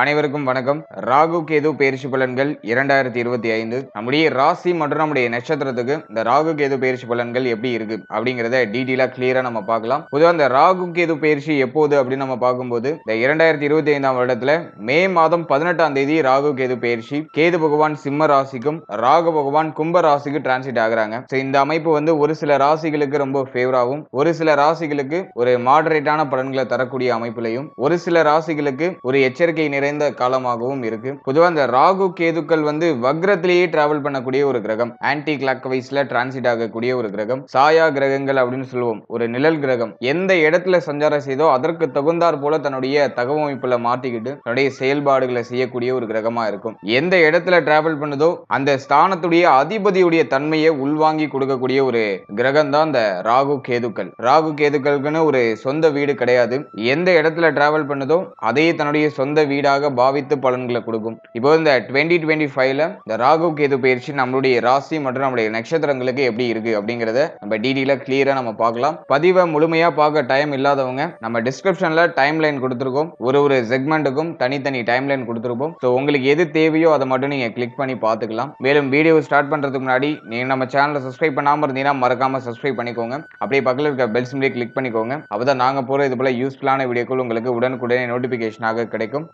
அனைவருக்கும் வணக்கம். ராகு கேது பெயர்ச்சி பலன்கள் 2025 நம்முடைய ராசி மற்றும் நம்முடைய நட்சத்திரத்துக்கு இந்த ராகு கேது பெயர்ச்சி பலன்கள் எப்படி இருக்கு அப்படிங்கறத டீடைலா கிளியரா நம்ம பார்க்கலாம். பொதுவா இந்த ராகு கேது பெயர்ச்சி எப்போது அப்படின்னு நம்ம பார்க்கும்போது இந்த 2025ஆம் வருடத்துல மே மாதம் 18ஆம் தேதி ராகு கேது பெயர்ச்சி. கேது பகவான் சிம்ம ராசிக்கும் ராகு பகவான் கும்ப ராசிக்கு டிரான்சிட் ஆகுறாங்க. இந்த அமைப்பு வந்து ஒரு சில ராசிகளுக்கு ரொம்ப ஃபேவராகவும் ஒரு சில ராசிகளுக்கு ஒரு மாடரேட்டான பலன்களை தரக்கூடிய அமைப்பிலையும் ஒரு சில ராசிகளுக்கு ஒரு எச்சரிக்கை நிறைந்த காலமாகவும் இருக்கு. பொதுவா இந்த ராகு கேதுக்கள் வந்து வக்ரத்திலேயே டிராவல் பண்ணக்கூடிய ஒரு கிரகம், ஆன்டி கிளாக் வைஸ்ல டிரான்சிட் ஆகக்கூடிய ஒரு கிரகம், சாயா கிரகங்கள் அப்படின்னு சொல்லுவோம். ஒரு நிழல் கிரகம் எந்த இடத்துல சஞ்சாரம் செய்தோ அதற்கு தகுந்தாற் போல தன்னுடைய தகவமைப்புல மாட்டிக்கிட்டு தன்னுடைய செயல்பாடுகளை செய்யக்கூடிய ஒரு கிரகமா இருக்கும். எந்த இடத்துல டிராவல் பண்ணுதோ அந்த ஸ்தானத்துடைய அதிபதியுடைய தன்மையை உள்வாங்கி கொடுக்கக்கூடிய ஒரு கிரகம் தான் இந்த ராகு கேதுக்கள். ராகு கேதுக்களுக்குன்னு ஒரு சொந்த வீடு கிடையாது. எந்த இடத்துல டிராவல் பண்ணுதோ அதே தன்னுடைய சொந்த வீடாக பாவித்து பலன்களை கொடுக்கும். இப்போ இந்த 2025ல இந்த ராகு கேது பயிற்சி நம்மளுடைய ராசி மற்றும் நம்மளுடைய நட்சத்திரங்களுக்கு எப்படி இருக்கு அப்படிங்கறத நம்ம டீடைலா கிளியரா நம்ம பார்க்கலாம். பதிவை முழுமையா பார்க்க டைம் இல்லாதவங்க நம்ம டிஸ்கிரிப்ஷன்ல டைம் லைன் கொடுத்திருக்கோம். ஒரு செக்மெண்ட்டுக்கும் தனித்தனி டைம் லைன் கொடுத்திருப்போம். ஸோ உங்களுக்கு எது தேவையோ அதை மட்டும் நீங்க கிளிக் பண்ணி பார்த்துக்கலாம். மேலும் வீடியோ ஸ்டார்ட் பண்றதுக்கு முன்னாடி நீங்க நம்ம சேனலை சப்ஸ்கிரைப் பண்ணாம இருந்தீங்கன்னா மறக்காம சப்ஸ்கிரைப் பண்ணிக்கோங்க. அப்படியே பக்கத்தில் இருக்க பெல் சிம்பிளை கிளிக் பண்ணிக்கோங்க. அப்பதான் நாங்க போற இது போல யூஸ்ஃபுல்லான வீடியோக்கள் உங்களுக்கு உடனுக்குடனே நோட்டிபிகேஷனாக கிடைக்கும்.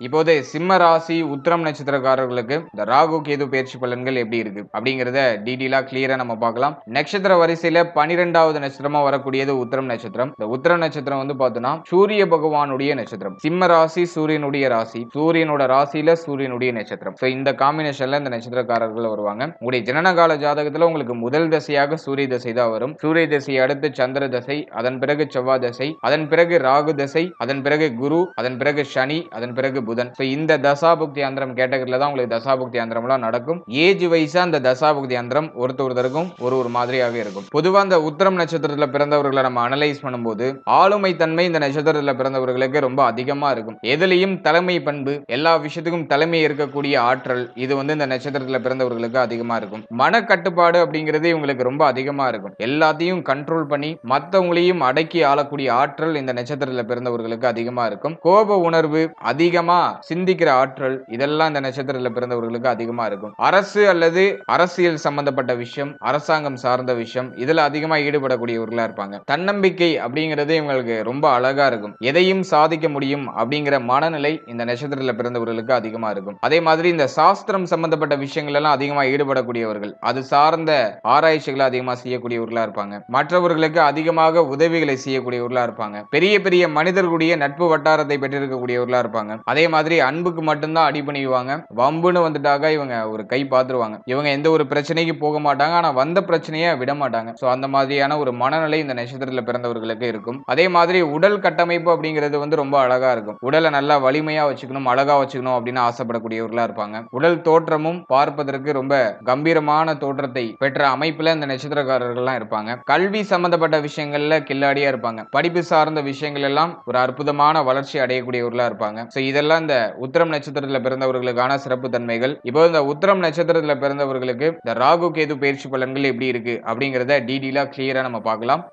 இப்போது சிம்ம ராசி உத்திரம் நட்சத்திரக்காரர்களுக்கு இந்த ராகு கேது பயிற்சி பலன்கள் எப்படி இருக்கு அப்படிங்கறத டீடைலா கிளியரா நம்ம பார்க்கலாம். நட்சத்திர வரிசையில 12வது நட்சத்திரமா வரக்கூடியது உத்திரம் நட்சத்திரம். இந்த உத்திரம் நட்சத்திரம் வந்து பார்த்தோம்னா சூரிய பகவானுடைய நட்சத்திரம். சிம்ம ராசி சூரியனுடைய ராசி, சூரியனோட ராசியில சூரியனுடைய நட்சத்திரம். இந்த காம்பினேஷன்ல இந்த நட்சத்திரக்காரர்கள் வருவாங்க. உங்களுடைய ஜனனகால ஜாதகத்துல உங்களுக்கு முதல் தசையாக சூரிய தசை தான் வரும். சூரிய தசை அடுத்து சந்திர தசை, அதன் பிறகு செவ்வாய் தசை, அதன் பிறகு ராகு தசை, அதன் பிறகு குரு, அதன் பிறகு சனி, அதன் பிறகு புதன். இந்த தசாபுக்தி அந்தரம் கேட்டகரியில தான் உங்களுக்கு தசாபுக்தி அந்தரம்லாம் நடக்கும். ஏஜ் வைஸா அந்த தசாபுக்தி அந்தரம் ஒருத்தருக்கும் ஒரு மாதிரியாக இருக்கும். பொதுவா இந்த உத்திரம் நட்சத்திரத்துல பிறந்தவர்களை நம்ம அனலைஸ் பண்ணும்போது ஆளுமை தன்மை இந்த நட்சத்திரத்துல பிறந்தவர்களுக்கு ரொம்ப அதிகமா இருக்கும். எதுலையும் தலைமை பண்பு, எல்லா விஷயத்துக்கும் தலைமை இருக்கக்கூடிய ஆற்றல் இது வந்து இந்த நட்சத்திரத்துல பிறந்தவர்களுக்கு அதிகமா இருக்கும். மனக்கட்டுப்பாடு அப்படிங்கிறது இவங்களுக்கு ரொம்ப அதிகமா இருக்கும். எல்லாத்தையும் கண்ட்ரோல் பண்ணி மற்றவங்களையும் அடக்கி ஆளக்கூடிய ஆற்றல் இந்த நட்சத்திரத்துல பிறந்தவர்களுக்கு அதிகமா இருக்கும். கோப உணர்வு அதிகமா சிந்திக்கிற ஆற்றல் இதெல்லாம் இந்த நட்சத்திரத்துல பிறந்தவர்களுக்கு அதிகமா இருக்கும். அரசு அல்லது அரசியல் சம்பந்தப்பட்ட விஷயம், அரசாங்கம் சார்ந்த விஷயம் இதுல அதிகமா ஈடுபடக்கூடியவர்களா இருப்பாங்க. தன்னம்பிக்கை அப்படிங்கிறது இவங்களுக்கு ரொம்ப அழகா இருக்கும். எதையும் சாதிக்க முடியும் அப்படிங்கிற மனநிலை இந்த நட்சத்திரத்துல பிறந்தவர்களுக்கு அதிகமா இருக்கும். அதே மாதிரி இந்த சாஸ்திரம் சம்பந்தப்பட்ட விஷயங்கள் எல்லாம் அதிகமா ஈடுபடக்கூடியவர்கள், அது சார்ந்த ஆராய்ச்சிகளை அதிகமா செய்யக்கூடியவர்களா இருப்பாங்க. மற்றவர்களுக்கு அதிகமாக உதவிகளை செய்யக்கூடியவர்களா இருப்பாங்க. பெரிய பெரிய மனிதர்களுடைய நட்பு வட்டாரத்தை பெற்றிருக்கக்கூடியவர்களா இருப்பாங்க. அதே மாதிரி அன்புக்கு மட்டும்தான் அடிபணிவாங்க. வம்புன்னு வந்துட்டாக இவங்க ஒரு கை பார்த்துருவாங்க. இவங்க எந்த ஒரு பிரச்சனைக்கு போக மாட்டாங்க. ஆனா வந்த பிரச்சனையை விட மாட்டாங்க. அந்த மாதிரியான ஒரு மனநிலை இந்த நட்சத்திரத்துல பிறந்தவர்களுக்கு இருக்கும். அதே மாதிரி உடல் கட்டமைப்பு அப்படிங்கிறது வந்து ரொம்ப அழகா இருக்கும். உடலை நல்லா வலிமையா வச்சுக்கணும், அழகா வச்சுக்கணும் அப்படின்னு ஆசைப்படக்கூடியவர்களா இருப்பாங்க. உடல் தோற்றமும் பார்ப்பதற்கு ரொம்ப கம்பீரமான தோற்றத்தை பெற்ற அமைப்புல இந்த நட்சத்திரக்காரர்கள்லாம் இருப்பாங்க. கல்வி சம்பந்தப்பட்ட விஷயங்கள்ல கில்லாடியா இருப்பாங்க. படிப்பு சார்ந்த விஷயங்கள் எல்லாம் ஒரு அற்புதமான வளர்ச்சி அடையக்கூடியவர்களா இருப்பாங்க. இதெல்லாம் இந்த உத்திரம் நட்சத்திரத்துல பிறந்தவர்களுக்கான சிறப்பு தன்மைகள். இப்போ இந்த உத்திரம் நட்சத்திரத்துல பிறந்தவர்களுக்கு இந்த ராகு கேது பயிற்சி பலன்கள் எப்படி இருக்கு அப்படிங்கறத டீடைலா கிளியரா நம்ம பார்க்கலாம்.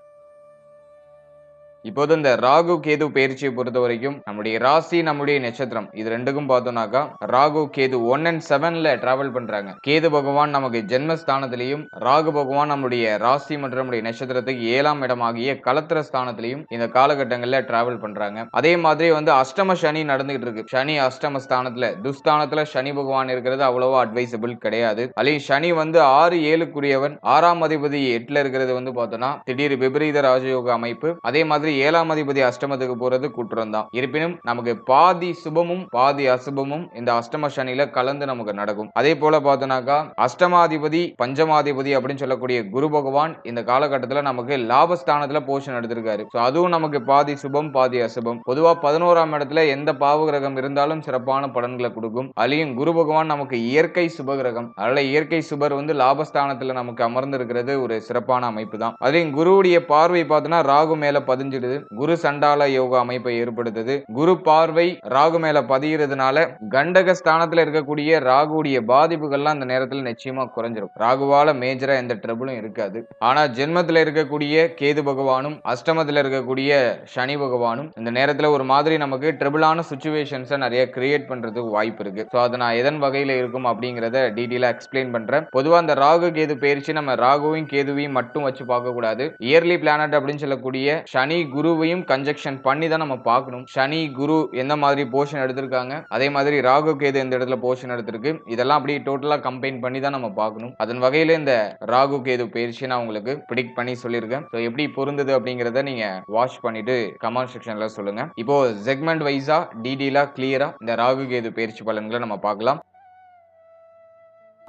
இப்போது இந்த ராகு கேது பயிற்சியை பொறுத்த வரைக்கும் நம்முடைய ராசி நம்முடைய நட்சத்திரம் இது ரெண்டுக்கும் பார்த்தோம்னாக்கா ராகு கேது 1 and 7ல டிராவல் பண்றாங்க. கேது பகவான் நமக்கு ஜென்மஸ்தானத்திலையும் ராகு பகவான் நம்முடைய ராசி மற்றும் நம்முடைய நட்சத்திரத்துக்கு 7ஆம் இடமாகிய கலத்திர ஸ்தானத்திலையும் இந்த காலகட்டங்கள்ல டிராவல் பண்றாங்க. அதே மாதிரி வந்து அஷ்டம சனி நடந்துகிட்டு இருக்கு. சனி அஷ்டம ஸ்தானத்துல துஸ்தானத்துல சனி பகவான் இருக்கிறது அவ்வளவா அட்வைசபிள் கிடையாது. அதுலயும் சனி வந்து 6-7க்குரியவன், 6ஆம் அதிபதி 8ல இருக்கிறது வந்து பார்த்தோம்னா திடீர் விபரீத ராஜயோக அமைப்பு. அதே மாதிரி 7ஆம் அதிபதி அஷ்டமத்துக்கு போறது குற்றம் தான். இருப்பினும் நமக்கு பாதி சுபமும் பாதி அசுபமும் இந்த அஷ்டம சனியில கலந்து நமக்கு நடக்கும். அதே போல பார்த்தோம்னாக்கா அஷ்டமாதிபதி பஞ்சமாதிபதி அப்படின்னு சொல்லக்கூடிய குரு பகவான் இந்த காலகட்டத்தில் நமக்கு லாபஸ்தானத்துல போஷன் எடுத்திருக்காரு. அதுவும் நமக்கு பாதி சுபம் பாதி அசுபம். பொதுவா 11ஆம் இடத்துல எந்த பாவ கிரகம் இருந்தாலும் சிறப்பான பலன்களை கொடுக்கும். அதுலயும் குரு பகவான் நமக்கு இயற்கை சுப கிரகம். அதனால இயற்கை சுபர் வந்து லாபஸ்தானத்துல நமக்கு அமர்ந்து இருக்கிறது ஒரு சிறப்பான அமைப்பு தான். அதுலயும் குருவுடைய பார்வை பார்த்தோம்னா ராகு மேல பதிஞ்சு செய்யுது. குரு சண்டால யோக அமைப்பை ஏற்படுத்துது. குரு பார்வை ராகு மேல பதியறதுனால கண்டக ஸ்தானத்துல இருக்கக்கூடிய ராகுடைய பாதிப்புகள்லாம் அந்த நேரத்துல நிச்சயமா குறைஞ்சிரும். ராகுவால மேஜரா எந்த ட்ரபிளும் இருக்காது. ஆனா ஜென்மத்துல இருக்கக்கூடிய கேது பகவானும் அஷ்டமத்துல இருக்கக்கூடிய சனி பகவானும் இந்த நேரத்துல ஒரு மாதிரி நமக்கு ட்ரபிளான சிச்சுவேஷன்ஸை நிறைய கிரியேட் பண்றதுக்கு வாய்ப்பு இருக்கு. ஸோ அதை நான் எதன் வகையில இருக்கும் அப்படிங்கிறத டீட்டெயிலா எக்ஸ்பிளைன் பண்றேன். பொதுவா அந்த ராகு கேது பயிற்சி நம்ம ராகுவையும் கேதுவையும் மட்டும் வச்சு பார்க்க கூடாது. இயர்லி பிளானட் அப்படின்னு சொல்லக்கூடிய சனி குருவையும் கன்ஜெக்ஷன் பண்ணி தான் நம்ம பார்க்கணும். சனி குரு எந்த மாதிரி போர்ஷன் எடுத்திருக்காங்க, அதே மாதிரி ராகு கேது எந்த இடத்துல போர்ஷன் எடுத்திருக்கு, இதெல்லாம் அப்படி டோட்டலா கம்பைன் பண்ணி தான் நம்ம பார்க்கணும். அதன் வகையில இந்த ராகு கேது பயிற்சி நான் உங்களுக்கு ப்ரிடிக்ட் பண்ணி சொல்லியிருக்கேன். ஸோ எப்படி பொருந்தது அப்படிங்கிறத நீங்க வாட்ச் பண்ணிட்டு கமெண்ட் செக்ஷன்ல சொல்லுங்க. இப்போ செக்மெண்ட் வைஸா டீடெயிலா கிளியரா இந்த ராகு கேது பயிற்சி பலன்களை நம்ம பார்க்கலாம்.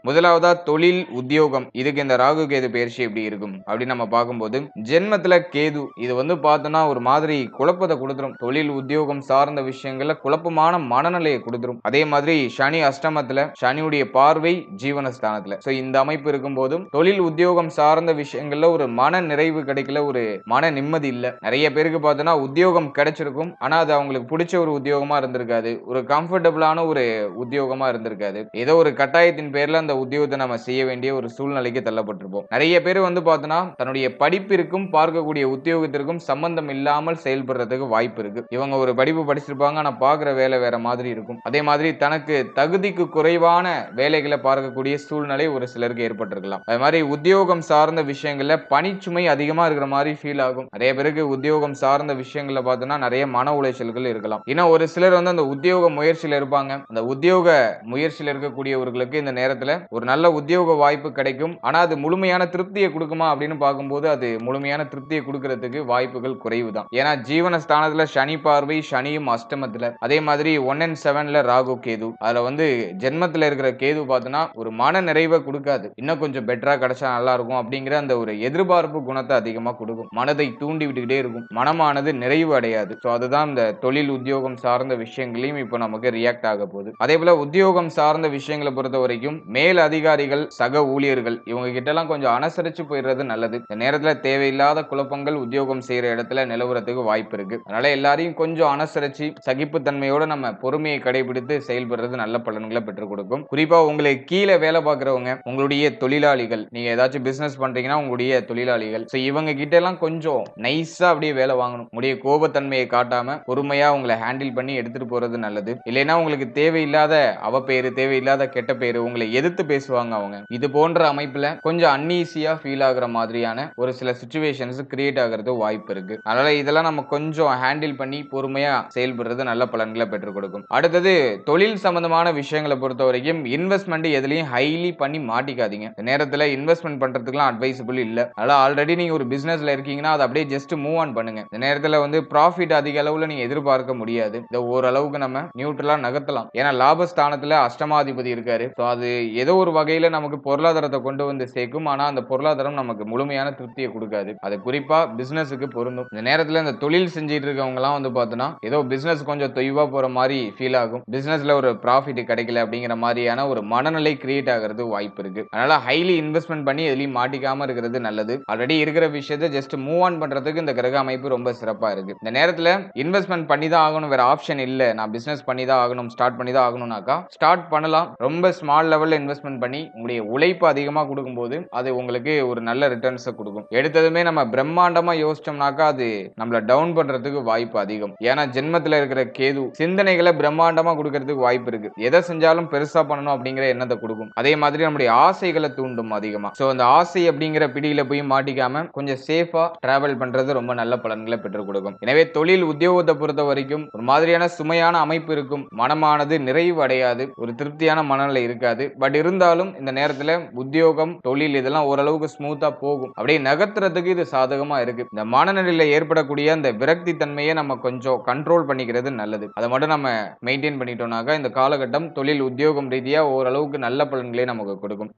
முதலாவதா தொழில் உத்தியோகம், இதுக்கு இந்த ராகு கேது பயிற்சி எப்படி இருக்கும் அப்படின்னு நம்ம பார்க்கும்போது ஜென்மத்துல கேது இது வந்து பார்த்தோம்னா ஒரு மாதிரி குழப்பத்தை கொடுத்துரும். தொழில் உத்தியோகம் சார்ந்த விஷயங்கள்ல குழப்பமான மனநிலையை கொடுத்துரும். அதே மாதிரி சனி அஷ்டமத்துல, சனியுடைய பார்வை ஜீவனஸ்தானத்துல. சோ இந்த அமைப்பு இருக்கும் போதும் தொழில் உத்தியோகம் சார்ந்த விஷயங்கள்ல ஒரு மன நிறைவு கிடைக்கல, ஒரு மன நிம்மதி இல்ல. நிறைய பேருக்கு பார்த்தோம்னா உத்தியோகம் கிடைச்சிருக்கும், ஆனா அது அவங்களுக்கு பிடிச்ச ஒரு உத்தியோகமா இருந்திருக்காது, ஒரு கம்ஃபர்டபுளான ஒரு உத்தியோகமா இருந்திருக்காது. ஏதோ ஒரு கட்டாயத்தின் பேர்ல அந்த உத்தியோகத்தை நம்ம செய்ய வேண்டிய ஒரு சூழ்நிலைக்கு தள்ளப்பட்டிருப்போம். நிறைய பேர் வந்து பார்த்தோம்னா தன்னுடைய படிப்பிற்கும் பார்க்கக்கூடிய உத்தியோகத்திற்கும் சம்பந்தம் இல்லாமல் செயல்படுறதுக்கு வாய்ப்பு இருக்கு. இவங்க ஒரு படிப்பு படிச்சிருப்பாங்க, ஆனா பார்க்குற வேலை வேற மாதிரி இருக்கும். அதே மாதிரி தனக்கு தகுதிக்கு குறைவான வேலைகளை பார்க்கக்கூடிய சூழ்நிலை ஒரு சிலருக்கு ஏற்பட்டிருக்கலாம். அது மாதிரி உத்தியோகம் சார்ந்த விஷயங்கள்ல பணிச்சுமை அதிகமா இருக்கிற மாதிரி ஃபீல் ஆகும். நிறைய பேருக்கு உத்தியோகம் சார்ந்த விஷயங்கள்ல பார்த்தோம்னா நிறைய மன உளைச்சல்கள் இருக்கலாம். ஏன்னா ஒரு சிலர் வந்து அந்த உத்தியோக முயற்சியில இருப்பாங்க. அந்த உத்தியோக முயற்சியில் இருக்கக்கூடியவர்களுக்கு இந்த நேரத்துல ஒரு நல்ல உத்தியோக வாய்ப்பு கிடைக்கும். ஆனா அது முழுமையான திருப்தியை கொடுக்குமா அப்படின்னு பார்க்கும்போது அது முழுமையான திருப்தியை கொடுக்கிறதுக்கு வாய்ப்புகள் குறைவு தான். ஏன்னா ஜீவனஸ்தானத்துல சனி பார்வை, சனியும் அஷ்டமத்துல, அதே மாதிரி 1 and 7ல ராகு கேது. அதுல வந்து ஜென்மத்துல இருக்கிற கேது பார்த்தோம்னா ஒரு மன நிறைவை கொடுக்காது. இன்னும் கொஞ்சம் பெட்டரா கிடைச்சா நல்லா இருக்கும் அப்படிங்கிற அந்த ஒரு எதிர்பார்ப்பு குணத்தை அதிகமா கொடுக்கும். மனதை தூண்டி விட்டுக்கிட்டே இருக்கும். மனமானது நிறைவு அடையாது. ஸோ அதுதான் இந்த தொழில் உத்தியோகம் சார்ந்த விஷயங்களையும் இப்போ நமக்கு ரியாக்ட் ஆக போகுது. அதே போல உத்தியோகம் சார்ந்த விஷயங்களை பொறுத்த வரைக்கும் மேல் அதிகாரிகள், சக ஊழியர்கள் இவங்க கிட்ட எல்லாம் கொஞ்சம் அனுசரிச்சு போயிடுறது நல்லது. இந்த நேரத்துல தேவையில்லாத குழப்பங்கள் உத்தியோகம் செய்யற இடத்துல நிலவரத்துக்கு வாய்ப்பு இருக்கு. அதனால எல்லாரையும் கொஞ்சம் அனுசரிச்சு சகிப்புத்தன்மையோட நம்ம பொறுமையை கடைபிடித்து செயல்படுறது நல்ல பலன்களை பெற்றுக் கொடுக்கும். குறிப்பா உங்களுக்கு கீழே வேலை பார்க்கிறவங்க, உங்களுடைய தொழிலாளிகள், நீங்க ஏதாச்சும் பிசினஸ் பண்றீங்கன்னா உங்களுடைய தொழிலாளிகள், இவங்க கிட்ட எல்லாம் கொஞ்சம் நைஸா அப்படியே வேலை வாங்கணும். உங்களுடைய கோபத்தன்மையை காட்டாம பொறுமையா உங்களை ஹேண்டில் பண்ணி எடுத்துட்டு போறது நல்லது. இல்லைன்னா உங்களுக்கு தேவையில்லாத அவப்பேரு, தேவையில்லாத கெட்ட பேரு, உங்களை எதிர்த்து பேசுவாங்க அவங்க. இது போன்ற அமைப்புல கொஞ்சம் அன்ஈசியா ஃபீல் ஆகுற மாதிரியான ஒரு சில சிச்சுவேஷன்ஸ் கிரியேட் ஆகிறது வாய்ப்பு இருக்கு. அதனால இதெல்லாம் நம்ம கொஞ்சம் ஹேண்டில் பண்ணி பொறுமையா செயல்படுறது நல்ல பலன்களை பெற்றுக் கொடுக்கும். அடுத்தது தொழில் சம்பந்தமான விஷயங்களை பொறுத்த வரைக்கும் இன்வெஸ்ட்மெண்ட் எதுலையும் ஹைலி பண்ணி மாட்டிக்காதீங்க. இந்த நேரத்துல இன்வெஸ்ட்மெண்ட் பண்றதுக்குலாம் அட்வைசபிள் இல்ல. அதனால ஆல்ரெடி நீங்க ஒரு பிசினஸ்ல இருக்கீங்கன்னா அதை அப்படியே ஜஸ்ட் மூவ் ஆன் பண்ணுங்க. இந்த நேரத்துல வந்து ப்ராஃபிட் அதிக அளவுல நீங்க எதிர்பார்க்க முடியாது. இந்த ஓரளவுக்கு நம்ம நியூட்ரலா நகர்த்தலாம். ஏன்னா லாபஸ்தானத்துல அஷ்டமாதிபதி இருக்காரு. அது ஏதோ ஒரு வகையில நமக்கு பொருளாதாரத்தை கொண்டு வந்து சேர்க்கும். ஆனா அந்த பொருளாதாரம் நமக்கு முழுமையான திருப்தியை கொடுக்காது. அது குறிப்பா பிசினஸுக்கு பொருந்தும். இந்த நேரத்துல இந்த தொழில் செஞ்சிட்டு இருக்கவங்க எல்லாம் வந்து பார்த்தோம்னா ஏதோ பிசினஸ் கொஞ்சம் தொய்வா போற மாதிரி ஃபீல் ஆகும். பிசினஸ்ல ஒரு ப்ராஃபிட் கிடைக்கல அப்படிங்கிற மாதிரியான ஒரு மனநிலை கிரியேட் ஆகிறது வாய்ப்பு இருக்கு. அதனால ஹைலி இன்வெஸ்ட்மெண்ட் பண்ணி எதுலையும் மாட்டிக்காம இருக்கிறது நல்லது. ஆல்ரெடி இருக்கிற விஷயத்தை ஜஸ்ட் மூவ் ஆன் பண்றதுக்கு இந்த கிரக அமைப்பு ரொம்ப சிறப்பா இருக்கு. இந்த நேரத்துல இன்வெஸ்ட்மெண்ட் பண்ணி தான் ஆகணும், வேற ஆப்ஷன் இல்ல, நான் பிசினஸ் பண்ணி தான் ஆகணும், ஸ்டார்ட் பண்ணி தான் ஆகணும்னாக்கா ஸ்டார்ட் பண்ணலாம். ரொம்ப ஸ்மால் லெவல்ல இன்வெஸ்ட்மெண்ட் பண்ணி உங்களுடைய உழைப்பு அதிகமா கொடுக்கும்போது அது உங்களுக்கு ஒரு நல்ல ரிட்டர்ன்ஸ் கொடுக்கும். எடுத்ததுமே நம்ம பிரம்மாண்டமா யோசிச்சோம்னாக்கா அது நம்மள டவுன் பண்றதுக்கு வாய்ப்பு அதிகம். ஏன்னா ஜென்மத்துல இருக்கிற கேது சிந்தனைகளை பிரம்மாண்டமா கொடுக்கறதுக்கு வாய்ப்பு இருக்கு. எதை செஞ்சாலும் பெருசா பண்ணணும் அப்படிங்கிற எண்ணத்தை கொடுக்கும். அதே மாதிரி நம்முடைய ஆசைகளை தூண்டும் அதிகமா. சோ அந்த ஆசை அப்படிங்கிற பிடியில போய் மாட்டிக்காம கொஞ்சம் சேஃபா டிராவல் பண்றது ரொம்ப நல்ல பலன்களை பெற்றுக் கொடுக்கும். எனவே தொழில் உத்தியோகத்தை பொறுத்த வரைக்கும் ஒரு மாதிரியான சுமையான அமைப்பு இருக்கும். மனமானது நிறைவு அடையாது, ஒரு திருப்தியான மனநிலை இருக்காது. பட் இருந்தாலும் இந்த நேரத்துல உத்தியோகம், தொழில் இதெல்லாம் ஓரளவுக்கு ஸ்மூத்தா போகும். அப்படியே நகர்த்துறதுக்கு இது சாதகமா இருக்கு. இந்த மனநிலையில ஏற்படக்கூடிய அந்த விரக்தி தன்மையை நம்ம கொஞ்சம் கண்ட்ரோல் பண்ணிக்கிறது நல்லது. அதை மட்டும் நம்ம மெயின்டைன் பண்ணிட்டோம்னாக்கா இந்த காலகட்டம் தொழில் உத்தியோகம் ரீதியா ஓரளவுக்கு நல்ல பலன்களே நமக்கு கொடுக்கும்.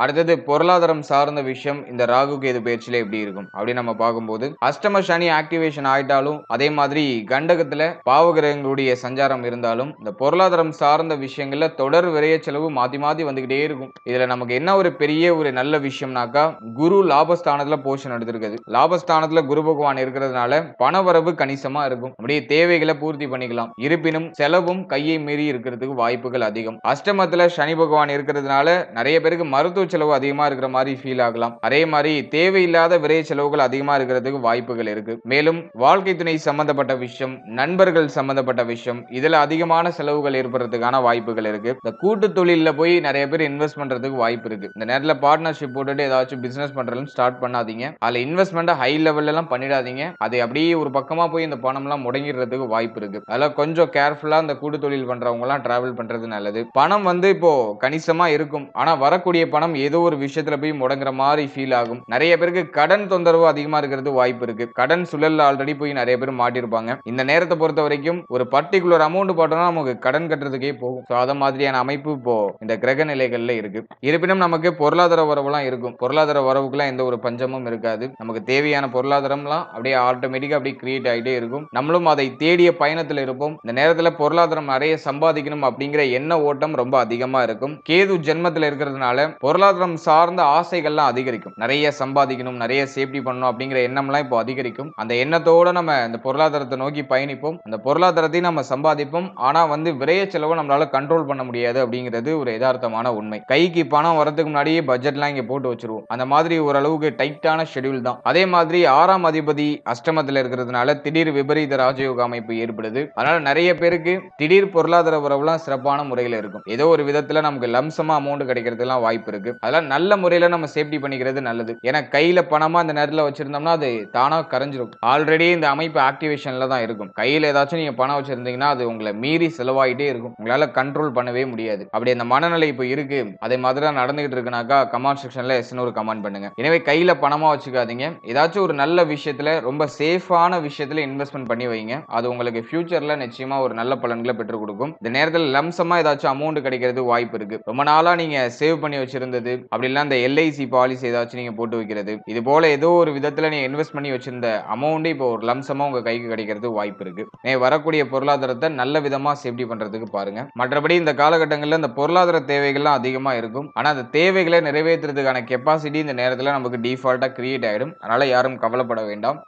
அடுத்தது பொருளாதாரம் சார்ந்த விஷயம் இந்த ராகு கேது பயிற்சியில எப்படி இருக்கும் அப்படின்னு நம்ம பார்க்கும்போது, அஷ்டம சனி ஆக்டிவேஷன் ஆயிட்டாலும் அதே மாதிரி கண்டகத்துல பாவகிரகங்களுடைய சஞ்சாரம் இருந்தாலும் இந்த பொருளாதாரம் சார்ந்த விஷயங்கள்ல தொடர் விரைய செலவு மாத்தி மாத்தி வந்துகிட்டே இருக்கும். இதுல நமக்கு என்ன ஒரு பெரிய ஒரு நல்ல விஷயம்னாக்கா, குரு லாபஸ்தானத்துல போஷன் எடுத்திருக்குது. லாபஸ்தானத்துல குரு பகவான் இருக்கிறதுனால பணவரவு கணிசமா இருக்கும். அப்படியே தேவைகளை பூர்த்தி பண்ணிக்கலாம். இருப்பினும் செலவும் கையை மீறி இருக்கிறதுக்கு வாய்ப்புகள் அதிகம். அஷ்டமத்துல சனி பகவான் இருக்கிறதுனால நிறைய பேருக்கு மருத்துவ செலவு அதிகமா இருக்கிற மாதிரி ஃபீல் ஆகலாம். அதே மாதிரி தேவையில்லாத விரைய செலவுகள் அதிகமா இருக்கிறதுக்கு வாய்ப்புகள் இருக்கு. மேலும் வாழ்க்கை துணை சம்பந்தப்பட்ட விஷயம், நண்பர்கள் சம்பந்தப்பட்ட விஷயம், இதுல அதிகமான செலவுகள் ஏற்படுறதுக்கான வாய்ப்புகள் இருக்கு. இந்த கூட்டு தொழில போய் நிறைய பேர் இன்வெஸ்ட் பண்றதுக்கு வாய்ப்பு இருக்கு. இந்த நேரத்துல பார்ட்னர்ஷிப் போட்டுட்டு ஏதாச்சும் பிசினஸ் பண்றதுன்னு ஸ்டார்ட் பண்ணாதீங்க. அதுல இன்வெஸ்ட்மெண்ட் ஹை லெவல்ல எல்லாம் பண்ணிடாதீங்க. அது அப்படியே ஒரு பக்கமா போய் இந்த பணம் எல்லாம் முடங்கிடுறதுக்கு வாய்ப்பு இருக்கு. அதெல்லாம் கொஞ்சம் கேர்ஃபுல்லா இந்த கூட்டு தொழில் பண்றவங்க எல்லாம் டிராவல் பண்றது நல்லது. பணம் இப்போ கணிசமா இருக்கும். ஆனா வரக்கூடிய பணம் ஏதோ ஒரு விஷயத்துல போய் முடங்குற மாதிரி ஃபீல் ஆகும். நிறைய பேருக்கு கடன் தொந்தரவு அதிகமா இருக்கிறது வாய்ப்பு இருக்கு. கடன் சுழல்ல ஆல்ரெடி போய் நிறைய பேர் மாட்டிருப்பாங்க. இந்த நேரத்தை பொறுத்த வரைக்கும் ஒரு பர்டிகுலர் அமௌண்ட் போட்டோம்னா நமக்கு கடன் கட்டுறதுக்கே போகும். அத மாதிரியான அமைப்பு இப்போ இந்த கிரக நிலைகள்ல இருக்கு. இருப்பினும் நமக்கு பொருளாதார வரவுலாம் இருக்கும். பொருளாதார வரவுக்குலாம் எந்த ஒரு பஞ்சமும் இருக்காது. நமக்கு தேவையான பொருளாதாரம்லாம் அப்படியே ஆட்டோமேட்டிக்கா அப்படியே கிரியேட் ஆகிட்டே இருக்கும். நம்மளும் அதை தேடிய பயணத்தில் இருப்போம். இந்த நேரத்தில் பொருளாதாரம் நிறைய சம்பாதிக்கணும் அப்படிங்கிற எண்ண ஓட்டம் ரொம்ப அதிகமா இருக்கும். கேது ஜென்மத்தில் இருக்கிறதுனால பொருளாதாரம் சார்ந்த ஆசைகள்லாம் அதிகரிக்கும். நிறைய சம்பாதிக்கணும், நிறைய சேஃப்டி பண்ணணும் அப்படிங்கிற எண்ணம்லாம் இப்போ அதிகரிக்கும். அந்த எண்ணத்தோட நம்ம இந்த பொருளாதாரத்தை நோக்கி பயணிப்போம். அந்த பொருளாதாரத்தையும் நம்ம சம்பாதிப்போம். ஆனா விரைய செலவை நம்மளால கண்ட்ரோல் பண்ண முடியாது அப்படிங்கிறது ஒரு யதார்த்தமான உண்மை. கைக்கு பணம் வரதுக்கு முன்னாடியே பட்ஜெட்லாம் இங்க போட்டு வச்சிருவோம். அந்த மாதிரி ஓரளவுக்கு டைட்டான ஷெட்யூல் தான். அதே மாதிரி 6ஆம் அதிபதி அஷ்டமத்தில் இருக்கிறதுனால திடீர் விபரீத ராஜயோக அமைப்பு ஏற்படுது. அதனால நிறைய பேருக்கு திடீர் பொருளாதார வரவுலாம் சிறப்பான முறையில் இருக்கும். ஏதோ ஒரு விதத்துல நமக்கு லம்சமா அமௌண்ட் கிடைக்கிறதுலாம் வாய்ப்பு இருக்கு. அதெல்லாம் நல்ல முறையில நம்ம சேஃப்டி பண்ணிக்கிறது நல்லது. ஏன்னா கையில பணமா அந்த நேரத்தில் வச்சிருந்தோம்னா அது தானா கரைஞ்சிரும். ஆல்ரெடி இந்த அமைப்பு ஆக்டிவேஷன்ல தான் இருக்கும். கையில ஏதாச்சும் நீங்க பணம் வச்சிருந்தீங்கன்னா அது உங்களை மீறி செலவாயிட்டே இருக்கும். உங்களால கண்ட்ரோல் பண்ணவே முடியாது. அப்படி அந்த மனநிலை இப்போ இருக்கு. அதே மாதிரி தான் நடந்துகிட்டு இருக்குனாக்கா கமெண்ட் செக்ஷன்ல எஸ்னு ஒரு கமெண்ட் பண்ணுங்க. எனவே கையில பணமா வச்சுக்காதீங்க. ஏதாச்சும் ஒரு நல்ல விஷயத்துல ரொம்ப சேஃபான விஷயத்துல இன்வெஸ்ட்மெண்ட் பண்ணி வைங்க. அது உங்களுக்கு ஃபியூச்சர்ல நிச்சயமா ஒரு நல்ல பலன்களை பெற்றுக் கொடுக்கும். இந்த நேரத்தில் லம்சமா ஏதாச்சும் அமௌண்ட் கிடைக்கிறது வாய்ப்பு இருக்கு. ரொம்ப நாளா நீங்க சேவ் பண்ணி வச்சிருந்தது அப்படி இல்ல இந்த எல்ஐசி பாலிசி ஏதாச்சும் நீங்க போட்டு வைக்கிறது, இது போல ஏதோ ஒரு விதத்துல நீங்க இன்வெஸ்ட் பண்ணி வச்சிருந்த அமௌண்ட் இப்போ ஒரு லம்சமா உங்க கைக்கு கிடைக்கிறது வாய்ப்பு இருக்கு. வரக்கூடிய பொருளாதாரத்தை நல்ல விதமா சேஃப்டி பண்றதுக்கு பாருங்க. மற்றபடி இந்த காலகட்டங்களில் இந்த பொருளாதார தேவைகள்லாம் அதிகமா இருக்கும். ஆனா அந்த தேவைகளை நிறைவேற்றுறதுக்கான கெப்பாசிட்டி இந்த நேரத்தில் நமக்கு டிஃபால்ட்டா கிரியேட் ஆயிடும். அதனால யாரும் கவலைப்பட வேண்டாம்.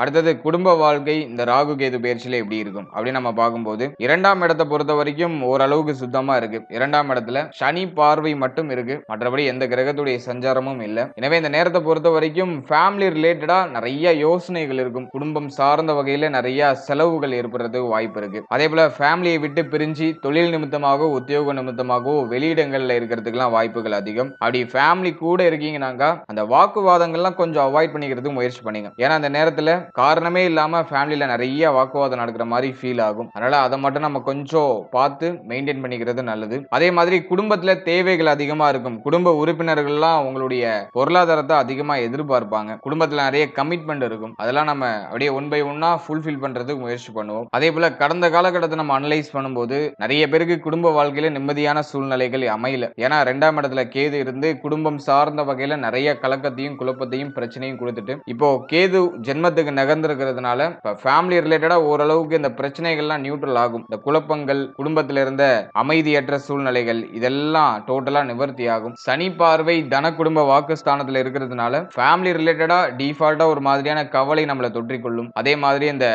அடுத்தது குடும்ப வாழ்க்கை இந்த ராகு கேது பயிற்சியில எப்படி இருக்கும் அப்படின்னு நம்ம பார்க்கும்போது, 2ஆம் இடத்தை பொறுத்த வரைக்கும் ஓரளவுக்கு சுத்தமா இருக்கு. 2ஆம் இடத்துல சனி பார்வை மட்டும் இருக்கு. மற்றபடி எந்த கிரகத்துடைய சஞ்சாரமும் இல்ல. எனவே இந்த நேரத்தை பொறுத்த வரைக்கும் ஃபேமிலி ரிலேட்டடா நிறைய யோசனைகள் இருக்கும். குடும்பம் சார்ந்த வகையில நிறைய செலவுகள் ஏற்படுறதுக்கு வாய்ப்பு இருக்கு. அதே போல ஃபேமிலியை விட்டு பிரிஞ்சு தொழில் நிமித்தமாகவோ உத்தியோக நிமித்தமாகவோ வெளியிடங்கள்ல இருக்கிறதுக்கெல்லாம் வாய்ப்புகள் அதிகம். அப்படி ஃபேமிலி கூட இருக்கீங்கன்னாக்கா அந்த வாக்குவாதங்கள்லாம் கொஞ்சம் அவாய்ட் பண்ணிக்கிறதுக்கு முயற்சி பண்ணுங்க. ஏன்னா அந்த நேரத்துல காரணமே இல்லாம ஃபேமிலில நிறைய வாக்குவாதம் நடக்கிற மாதிரி ஃபீல் ஆகும். அதனால அதை மட்டும் நம்ம கொஞ்சம் பார்த்து மெயின்டைன் பண்ணிக்கிறது நல்லது. அதே மாதிரி குடும்பத்துல தேவைகள் அதிகமா இருக்கும். குடும்ப உறுப்பினர்கள்லாம் உங்களுடைய பொருளாதாரத்தை அதிகமா எதிர்பார்ப்பாங்க. குடும்பத்துல நிறைய கமிட்மெண்ட் இருக்கும். அதெல்லாம் நம்ம அப்படியே ஒன் பை ஒன்னா ஃபுல்ஃபில் பண்றதுக்கு முயற்சி பண்ணுவோம். அதே போல கடந்த காலகட்டத்தை நம்ம அனலைஸ் பண்ணும்போது நிறைய பேருக்கு குடும்ப வாழ்க்கையில நிம்மதியான சூழ்நிலைகள் அமையல. ஏன்னா 2ஆம் இடத்துல கேது இருந்து குடும்பம் சார்ந்த வகையில நிறைய கலக்கத்தையும் குழப்பத்தையும் பிரச்சனையும் கொடுத்துட்டு இப்போ கேது ஜென்மத்துக்கு நகர்ந்திருக்கிறதுனால ஃபேமிலி ரிலேட்டடா ஓரளவுக்கு இந்த பிரச்சனைகள்லாம் நியூட்ரல் ஆகும். இந்த குழப்பங்கள், குடும்பத்தில் இருந்த அமைதியற்ற சூழ்நிலைகள் இதெல்லாம் டோட்டலா நிவர்த்தி ஆகும். சனி பார்வை தன குடும்ப வாக்குஸ்தானத்தில் இருக்கிறதுனால ஃபேமிலி ரிலேட்டடா டிஃபால்ட்டா ஒரு மாதிரியான கவலை நம்மளை தொற்றிக்கொள்ளும். அதே மாதிரி இந்த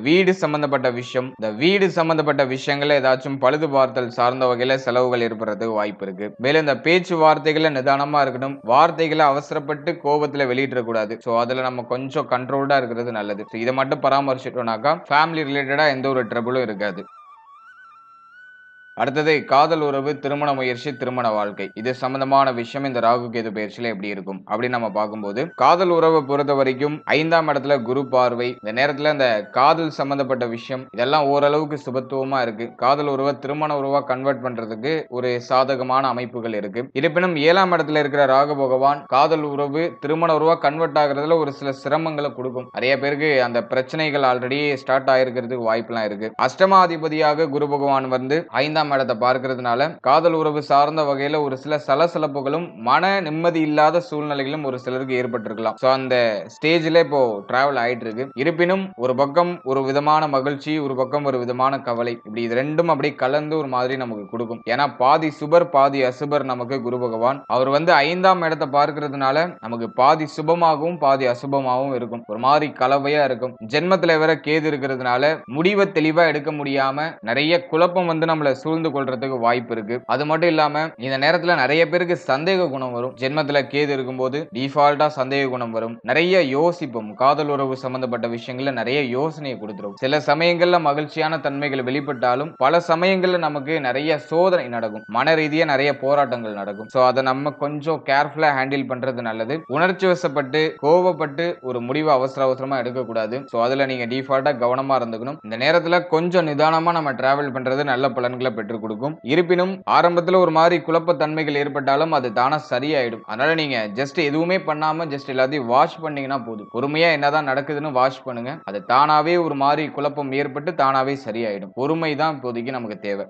வீடு சம்பந்தப்பட்ட விஷயம், இந்த வீடு சம்பந்தப்பட்ட விஷயங்கள்ல ஏதாச்சும் பழுது பார்த்தல் சார்ந்த வகையில செலவுகள் ஏற்படுறதுக்கு வாய்ப்பு இருக்கு. மேலும் இந்த பேச்சு வார்த்தைகளை நிதானமா இருக்கணும். வார்த்தைகளை அவசரப்பட்டு கோபத்துல வெளியிடக்கூடாது. சோ அதுல நம்ம கொஞ்சம் கண்ட்ரோல்டா இருக்கிறது நல்லது. இதை மட்டும் பராமரிச்சிட்டோம்னாக்கா ஃபேமிலி ரிலேட்டடா எந்த ஒரு ட்ரபிளும் இருக்காது. அடுத்தது காதல் உறவு, திருமண முயற்சி, திருமண வாழ்க்கை இது சம்பந்தமான விஷயம் இந்த ராகு கேது பயிற்சியில எப்படி இருக்கும் அப்படின்னு நம்ம பார்க்கும்போது, காதல் உறவை பொறுத்த வரைக்கும் 5ஆம் இடத்துல குரு பார்வை. இந்த நேரத்துல இந்த காதல் சம்பந்தப்பட்ட விஷயம் இதெல்லாம் ஓரளவுக்கு சுபத்துவமா இருக்கு. காதல் உறவை திருமண உறவா கன்வெர்ட் பண்றதுக்கு ஒரு சாதகமான அமைப்புகள் இருக்கு. இருப்பினும் 7ஆம் இடத்துல இருக்கிற ராகு பகவான் காதல் உறவு திருமண உறவா கன்வெர்ட் ஆகுறதுல ஒரு சில சிரமங்களை கொடுக்கும். நிறைய பேருக்கு அந்த பிரச்சனைகள் ஆல்ரெடி ஸ்டார்ட் ஆயிருக்கிறதுக்கு வாய்ப்புலாம் இருக்கு. அஷ்டமாதிபதியாக குரு பகவான் 5ஆம் 5ஆம் இடத்தை பார்க்கிறதுனால காதல் உறவு சார்ந்த வகையில ஒரு சில சலசலப்புகளும் மன நிம்மதி இல்லாத சூழ்நிலைகளும் ஒரு சிலருக்கு ஏற்பட்டிருக்கலாம். சோ அந்த ஸ்டேஜ்ல இப்போ டிராவல் ஆயிட்டு இருக்கு. இருப்பினும் ஒரு பக்கம் ஒரு விதமான மகிழ்ச்சி, ஒரு பக்கம் ஒரு விதமான கவலை, இப்படி இது ரெண்டும் அப்படியே கலந்து ஒரு மாதிரி நமக்கு கொடுக்கும். ஏன்னா பாதி சுபர் பாதி அசுபர் நமக்கு குரு பகவான். அவர் வந்து 5ஆம் இடத்தை பார்க்கிறதுனால நமக்கு பாதி சுபமாகவும் பாதி அசுபமாகவும் இருக்கும். ஒரு மாதிரி கலவையா இருக்கும். ஜென்மத்துல வேற கேது இருக்கிறதுனால முடிவை தெளிவா எடுக்க முடியாம நிறைய குழப்பம் வந்து நம்மள சூழ்ந்து கொள்றதுக்கு வாய்ப்பு இருக்கு. அது மட்டும் இல்லாம இந்த நேரத்துல நிறைய பேருக்கு சந்தேக குணம் வரும். ஜென்மத்துல கேது இருக்கும்போது டிஃபால்ட்டா சந்தேக குணம் வரும். நிறைய யோசிப்போம். காதல் உறவு சம்பந்தப்பட்ட விஷயங்கள்ல நிறைய யோசனையை கொடுத்துரும். சில சமயங்கள்ல மகிழ்ச்சியான தன்மைகள் வெளிப்பட்டாலும் பல சமயங்கள்ல நமக்கு நிறைய சோதனை நடக்கும். மன ரீதியா நிறைய போராட்டங்கள் நடக்கும். சோ அதை நம்ம கொஞ்சம் கேர்ஃபுல்லா ஹேண்டில் பண்றது நல்லது. உணர்ச்சி வசப்பட்டு கோவப்பட்டு ஒரு முடிவு அவசர அவசரமா எடுக்கக்கூடாது. சோ அதுல நீங்க டிஃபால்ட்டா கவனமா இருந்துக்கணும். இந்த நேரத்துல கொஞ்சம் நிதானமா நம்ம டிராவல் பண்றது நல்ல பலன்களை பெற்றுக் கொடுக்கும். இருப்பினும் ஆரம்பத்துல ஒரு மாதிரி குழப்ப தன்மைகள் ஏற்பட்டாலும் அது தானா சரியாயிடும். அதனால நீங்க ஜஸ்ட் எதுவுமே பண்ணாம ஜஸ்ட் எல்லாத்தையும் வாட்ச் பண்ணீங்கன்னா போதும். பொறுமையா என்னதான் நடக்குதுன்னு வாட்ச் பண்ணுங்க. அது தானாவே ஒரு மாதிரி குழப்பம் ஏற்பட்டு தானாவே சரியாயிடும். பொறுமை தான் இப்போதைக்கு நமக்கு தேவை.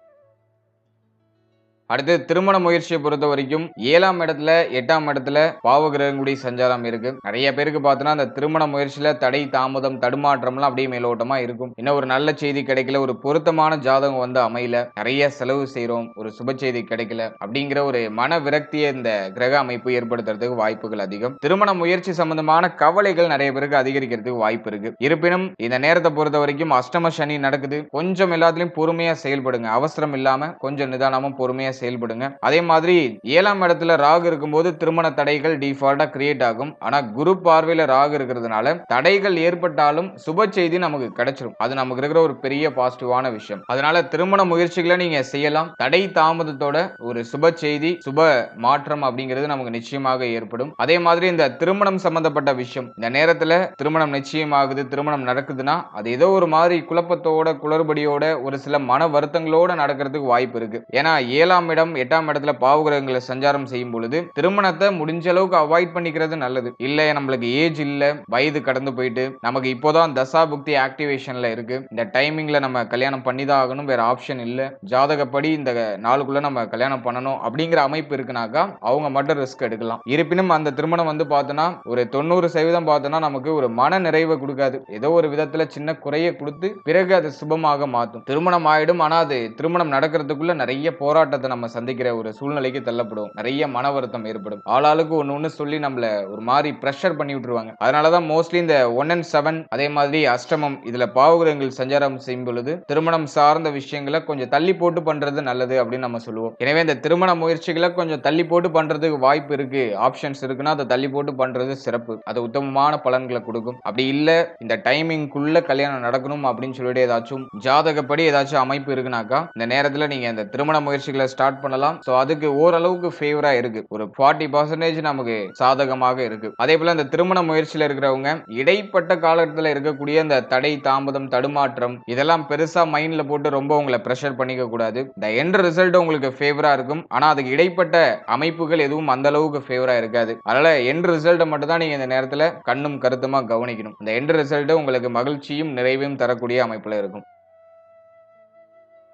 அடுத்து திருமண முயற்சியை பொறுத்த வரைக்கும் 7ஆம் இடத்துல 8ஆம் இடத்துல பாவகிரகங்களுடைய சஞ்சாரம் இருக்கு. நிறைய பேருக்கு பார்த்தோன்னா அந்த திருமண முயற்சியில தடை தாமதம் தடுமாற்றம்லாம் அப்படியே மேலோட்டமா இருக்கும். இன்னும் ஒரு நல்ல செய்தி கிடைக்கல, ஒரு பொருத்தமான ஜாதகம் வந்து அமையல, நிறைய செலவு செய்யறோம், ஒரு சுப செய்தி கிடைக்கல அப்படிங்கிற ஒரு மன விரக்தியை இந்த கிரக அமைப்பு ஏற்படுத்துறதுக்கு வாய்ப்புகள் அதிகம். திருமண முயற்சி சம்பந்தமான கவலைகள் நிறைய பேருக்கு அதிகரிக்கிறதுக்கு வாய்ப்பு இருக்கு. இருப்பினும் இந்த நேரத்தை பொறுத்த வரைக்கும் அஷ்டம சனி நடக்குது. கொஞ்சம் எல்லாத்துலயும் பொறுமையா செயல்படுங்க. அவசரம் இல்லாம கொஞ்சம் நிதானமும் பொறுமையா செயல்படுங்க. அதே மாதிரி 7ஆம் இடத்துல ராகு இருக்கும்போது திருமண தடைகள் டிஃபால்ட்டா கிரியேட் ஆகும். ஆனா குரு பார்வையில ராகு இருக்கிறதுனால தடைகள் ஏற்பட்டாலும் சுப செய்தி நமக்கு கிடைச்சிரும். அது நமக்கு இருக்கிற ஒரு பெரிய பாசிட்டிவான விஷயம். அதனால திருமண முயற்சிகளை நீங்க செய்யலாம். தடை தாமதத்தோட ஒரு சுப செய்தி சுப மாற்றம் அப்படிங்கிறது நமக்கு நிச்சயமாக ஏற்படும். அதே மாதிரி இந்த திருமணம் சம்பந்தப்பட்ட விஷயம் இந்த நேரத்துல திருமணம் நிச்சயமாகுது, திருமணம் நடக்குதுன்னா அது ஏதோ ஒரு மாதிரி குழப்பத்தோட குளறுபடியோட ஒரு சில மன வருத்தங்களோட நடக்கிறதுக்கு வாய்ப்பு இருக்கு. ஏன்னா 7ஆம் இடம் 8ஆம் இடத்துல பாவகிரகங்களை சஞ்சாரம் செய்யும் பொழுது திருமணத்தை முடிஞ்ச அளவுக்கு அவாய்ட் பண்ணிக்கிறது நல்லது. இல்ல நம்மளுக்கு ஏஜ் இல்ல, வயது கடந்து போயிட்டு நமக்கு இப்போதான் தசா புக்தி ஆக்டிவேஷன்ல இருக்கு, இந்த டைமிங்ல நம்ம கல்யாணம் பண்ணிதான் ஆகணும், வேற ஆப்ஷன் இல்ல, ஜாதகப்படி இந்த நாளுக்குள்ள நம்ம கல்யாணம் பண்ணணும் அப்படிங்கிற அமைப்பு இருக்குனாக்கா அவங்க மட்டும் ரிஸ்க் எடுக்கலாம். இருப்பினும் அந்த திருமணம் வந்து பார்த்தோன்னா ஒரு 90% பார்த்தோன்னா நமக்கு ஒரு மன நிறைவை கொடுக்காது. ஏதோ ஒரு விதத்துல சின்ன குறைய கொடுத்து பிறகு அது சுபமாக மாற்றும். திருமணம் ஆயிடும். ஆனா அது திருமணம் நடக்கிறதுக்குள்ள நிறைய போராட்டத்தை நம்ம சந்திக்கிற ஒரு சூழ்நிலைக்கு தள்ளப்படுவோம். நிறைய மன வருத்தம் ஏற்படும். ஆளாளுக்கு ஒண்ணு சொல்லி நம்மள ஒரு மாதிரி பிரஷர் பண்ணி விட்டுருவாங்க. அதனாலதான் மோஸ்ட்லி இந்த 1 and 7 அதே மாதிரி அஷ்டமம் இதுல பாவகிரகங்கள் சஞ்சாரம் செய்யும் பொழுது திருமணம் சார்ந்த விஷயங்களை கொஞ்சம் தள்ளி போட்டு பண்றது நல்லது அப்படின்னு நம்ம சொல்லுவோம். எனவே இந்த திருமண முயற்சிகளை கொஞ்சம் தள்ளி போட்டு பண்றதுக்கு வாய்ப்பு இருக்கு, ஆப்ஷன்ஸ் இருக்குன்னா அதை தள்ளி போட்டு பண்றது சிறப்பு. அது உத்தமமான பலன்களை கொடுக்கும். அப்படி இல்ல இந்த டைமிங்குள்ள கல்யாணம் நடக்கணும் அப்படின்னு சொல்லிட்டு ஏதாச்சும் ஜாதகப்படி ஏதாச்சும் அமைப்பு இருக்குனாக்கா இந்த நேரத்துல நீங்க இந்த திருமண முயற்சிகளை ஸ்டார்ட் பண்ணலாம். சோ அதுக்கு ஓரளவுக்கு ஃபேவரா இருக்கு. ஒரு 40% நமக்கு சாதகமாக இருக்கு. அதே போல இந்த திருமண முயற்சியில இருக்கிறவங்க இடைப்பட்ட காலத்துல இருக்கக்கூடிய இந்த தடை தாமதம் தடுமாற்றம் இதெல்லாம் பெருசா மைண்ட்ல போட்டு ரொம்ப உங்களை பிரஷர் பண்ணிக்க கூடாது. இந்த எண்ட் ரிசல்ட் உங்களுக்கு ஃபேவரா இருக்கும். ஆனா அதுக்கு இடைப்பட்ட அமைப்புகள் எதுவும் அந்த அளவுக்கு ஃபேவரா இருக்காது. அதனால எண்ட் ரிசல்ட் மட்டும் தான் நீங்க இந்த நேரத்துல கண்ணும் கருத்துமா கவனிக்கணும். இந்த எண்ட் ரிசல்ட் உங்களுக்கு மகிழ்ச்சியும் நிறைவையும் தரக்கூடிய அமைப்புல இருக்கும்.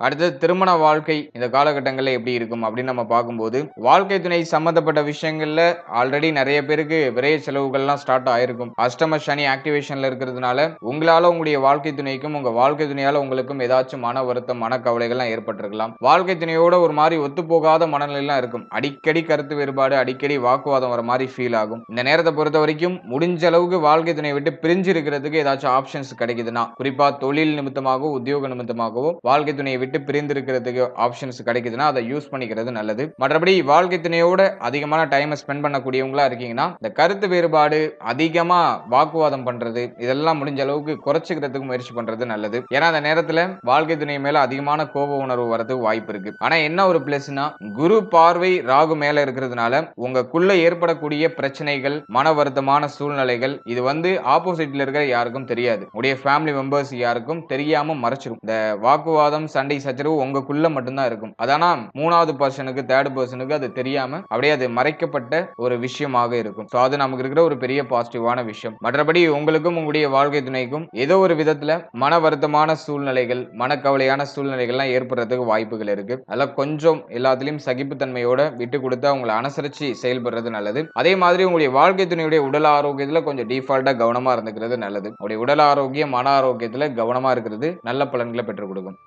அடுத்தது திருமண வாழ்க்கை இந்த காலகட்டங்களில் எப்படி இருக்கும் அப்படின்னு நம்ம பார்க்கும்போது வாழ்க்கை துணை சம்பந்தப்பட்ட விஷயங்கள்ல ஆல்ரெடி நிறைய பேருக்கு விரைய செலவுகள்லாம் ஸ்டார்ட் ஆயிருக்கும். அஷ்டம சனி ஆக்டிவேஷன்ல இருக்கிறதுனால உங்களால உங்களுடைய வாழ்க்கை துணைக்கும் உங்க வாழ்க்கை துணையால உங்களுக்கும் ஏதாச்சும் மன வருத்தம் மன கவலைகள்லாம் ஏற்பட்டிருக்கலாம். வாழ்க்கை துணையோட ஒரு மாதிரி ஒத்துப்போகாத மனநிலையெல்லாம் இருக்கும். அடிக்கடி கருத்து வேறுபாடு, அடிக்கடி வாக்குவாதம் வர மாதிரி ஃபீல் ஆகும். இந்த நேரத்தை பொறுத்த வரைக்கும் முடிஞ்ச அளவுக்கு வாழ்க்கை துணை விட்டு பிரிஞ்சு இருக்கிறதுக்கு ஏதாச்சும் ஆப்ஷன்ஸ் கிடைக்குதுன்னா, குறிப்பா தொழில் நிமித்தமாகவோ உத்தியோக நிமித்தமாகவோ வாழ்க்கை துணையை விட்டு பிரிந்து இருக்கிறதுக்கு ஆப்ஷன்ஸ் கிடைக்குதுன்னா அதை யூஸ் பண்ணிக்கிறது நல்லது. மற்றபடி வாழ்க்கை துணையோட அதிகமான டைம் ஸ்பெண்ட் பண்ணக்கூடியவங்களா இருக்கீங்கன்னா இந்த கருத்து வேறுபாடு அதிகமா வாக்குவாதம் பண்றது இதெல்லாம் முடிஞ்ச அளவுக்கு குறைச்சிக்கிறதுக்கு முயற்சி பண்றது நல்லது. ஏன்னா அந்த நேரத்துல வாழ்க்கை துணை மேல அதிகமான கோப உணர்வு வரதுக்கு வாய்ப்பு இருக்கு. ஆனா என்ன ஒரு பிளஸ்னா குரு பார்வை ராகு மேல இருக்கிறதுனால உங்களுக்குள்ள ஏற்படக்கூடிய பிரச்சனைகள் மன வருத்தமான சூழ்நிலைகள் இது வந்து ஆப்போசிட்ல இருக்கிற யாருக்கும் தெரியாது. உடைய ஃபேமிலி மெம்பர்ஸ் யாருக்கும் தெரியாம மறைச்சிரும். இந்த வாக்குவாதம் சண்டை சச்சரவு உங்களுக்குள்ள மட்டும்தான் இருக்கும். அதானா 3வது பர்சனுக்கு, 3rd பர்சனுக்கு அது தெரியாம அப்படியே அது மறைக்கப்பட்ட ஒரு விஷயமாக இருக்கும். சோ அது நமக்கு இருக்கிற ஒரு பெரிய பாசிட்டிவான விஷயம். மற்றபடி உங்களுக்கும் உங்களுடைய வாழ்க்கை துணைக்கும் ஏதோ ஒரு விதத்துல மன வருத்தமான சூழ்நிலைகள், மனக்கவலையான சூழ்நிலைகள்லாம் ஏற்படுறதுக்கு வாய்ப்புகள் இருக்கு. அதெல்லாம் கொஞ்சம் எல்லாத்துலயும் சகிப்புத்தன்மையோட விட்டு கொடுத்து அவங்கள அனுசரிச்சு செயல்படுறது நல்லது. அதே மாதிரி உங்களுடைய வாழ்க்கை துணையுடைய உடல் ஆரோக்கியத்துல கொஞ்சம் டிஃபால்ட்டா கவனமா இருந்துக்கிறது நல்லது. உங்களுடைய உடல் ஆரோக்கியம், மன ஆரோக்கியத்துல கவனமா இருக்கிறது நல்ல பலன்களை பெற்றுக் கொடுக்கும்.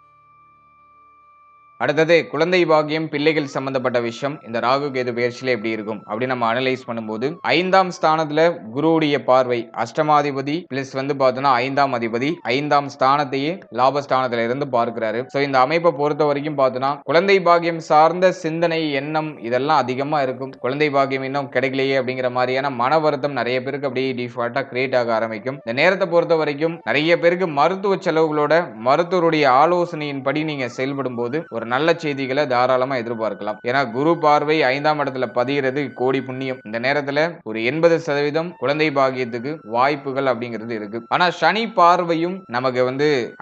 அடுத்தது குழந்தை பாக்கியம், பிள்ளைகள் சம்பந்தப்பட்ட விஷயம் இந்த ராகு கேது பெயர்ச்சியில எப்படி இருக்கும் அப்படின்னு நம்ம அனலைஸ் பண்ணும்போது 5ஆம் ஸ்தானத்துல குருவுடைய பார்வை அஷ்டமாதிபதி பிளஸ் பார்த்தோம்னா 5ஆம் அதிபதி 5ஆம் ஸ்தானத்தையே லாபஸ்தானத்துல இருந்து பார்க்கிறாரு. சோ இந்த அமைப்பை பொறுத்த வரைக்கும் பார்த்தோம்னா குழந்தை பாக்கியம் சார்ந்த சிந்தனை, எண்ணம் இதெல்லாம் அதிகமா இருக்கும். குழந்தை பாக்கியம் இன்னும் கிடைக்கலையே அப்படிங்கிற மாதிரியான மன வருத்தம் நிறைய பேருக்கு அப்படியே டிஃபால்ட்டா கிரியேட் ஆக ஆரம்பிக்கும். இந்த நேரத்தை பொறுத்த வரைக்கும் நிறைய பேருக்கு மருத்துவ செலவுகளோட மருத்துவருடைய ஆலோசனையின்படி நீங்க செயல்படும் போது ஒரு நல்ல செய்திகளை தாராளமா எதிர்பார்க்கலாம். ஏன்னா குரு பார்வை 5ஆம் இடத்துல பதிகிறது கோடி புண்ணியம். இந்த நேரத்துல ஒரு 80% குழந்தை பாக்கியத்துக்கு வாய்ப்புகள் அப்படிங்கிறது இருக்கு. ஆனா சனி பார்வையும் நமக்கு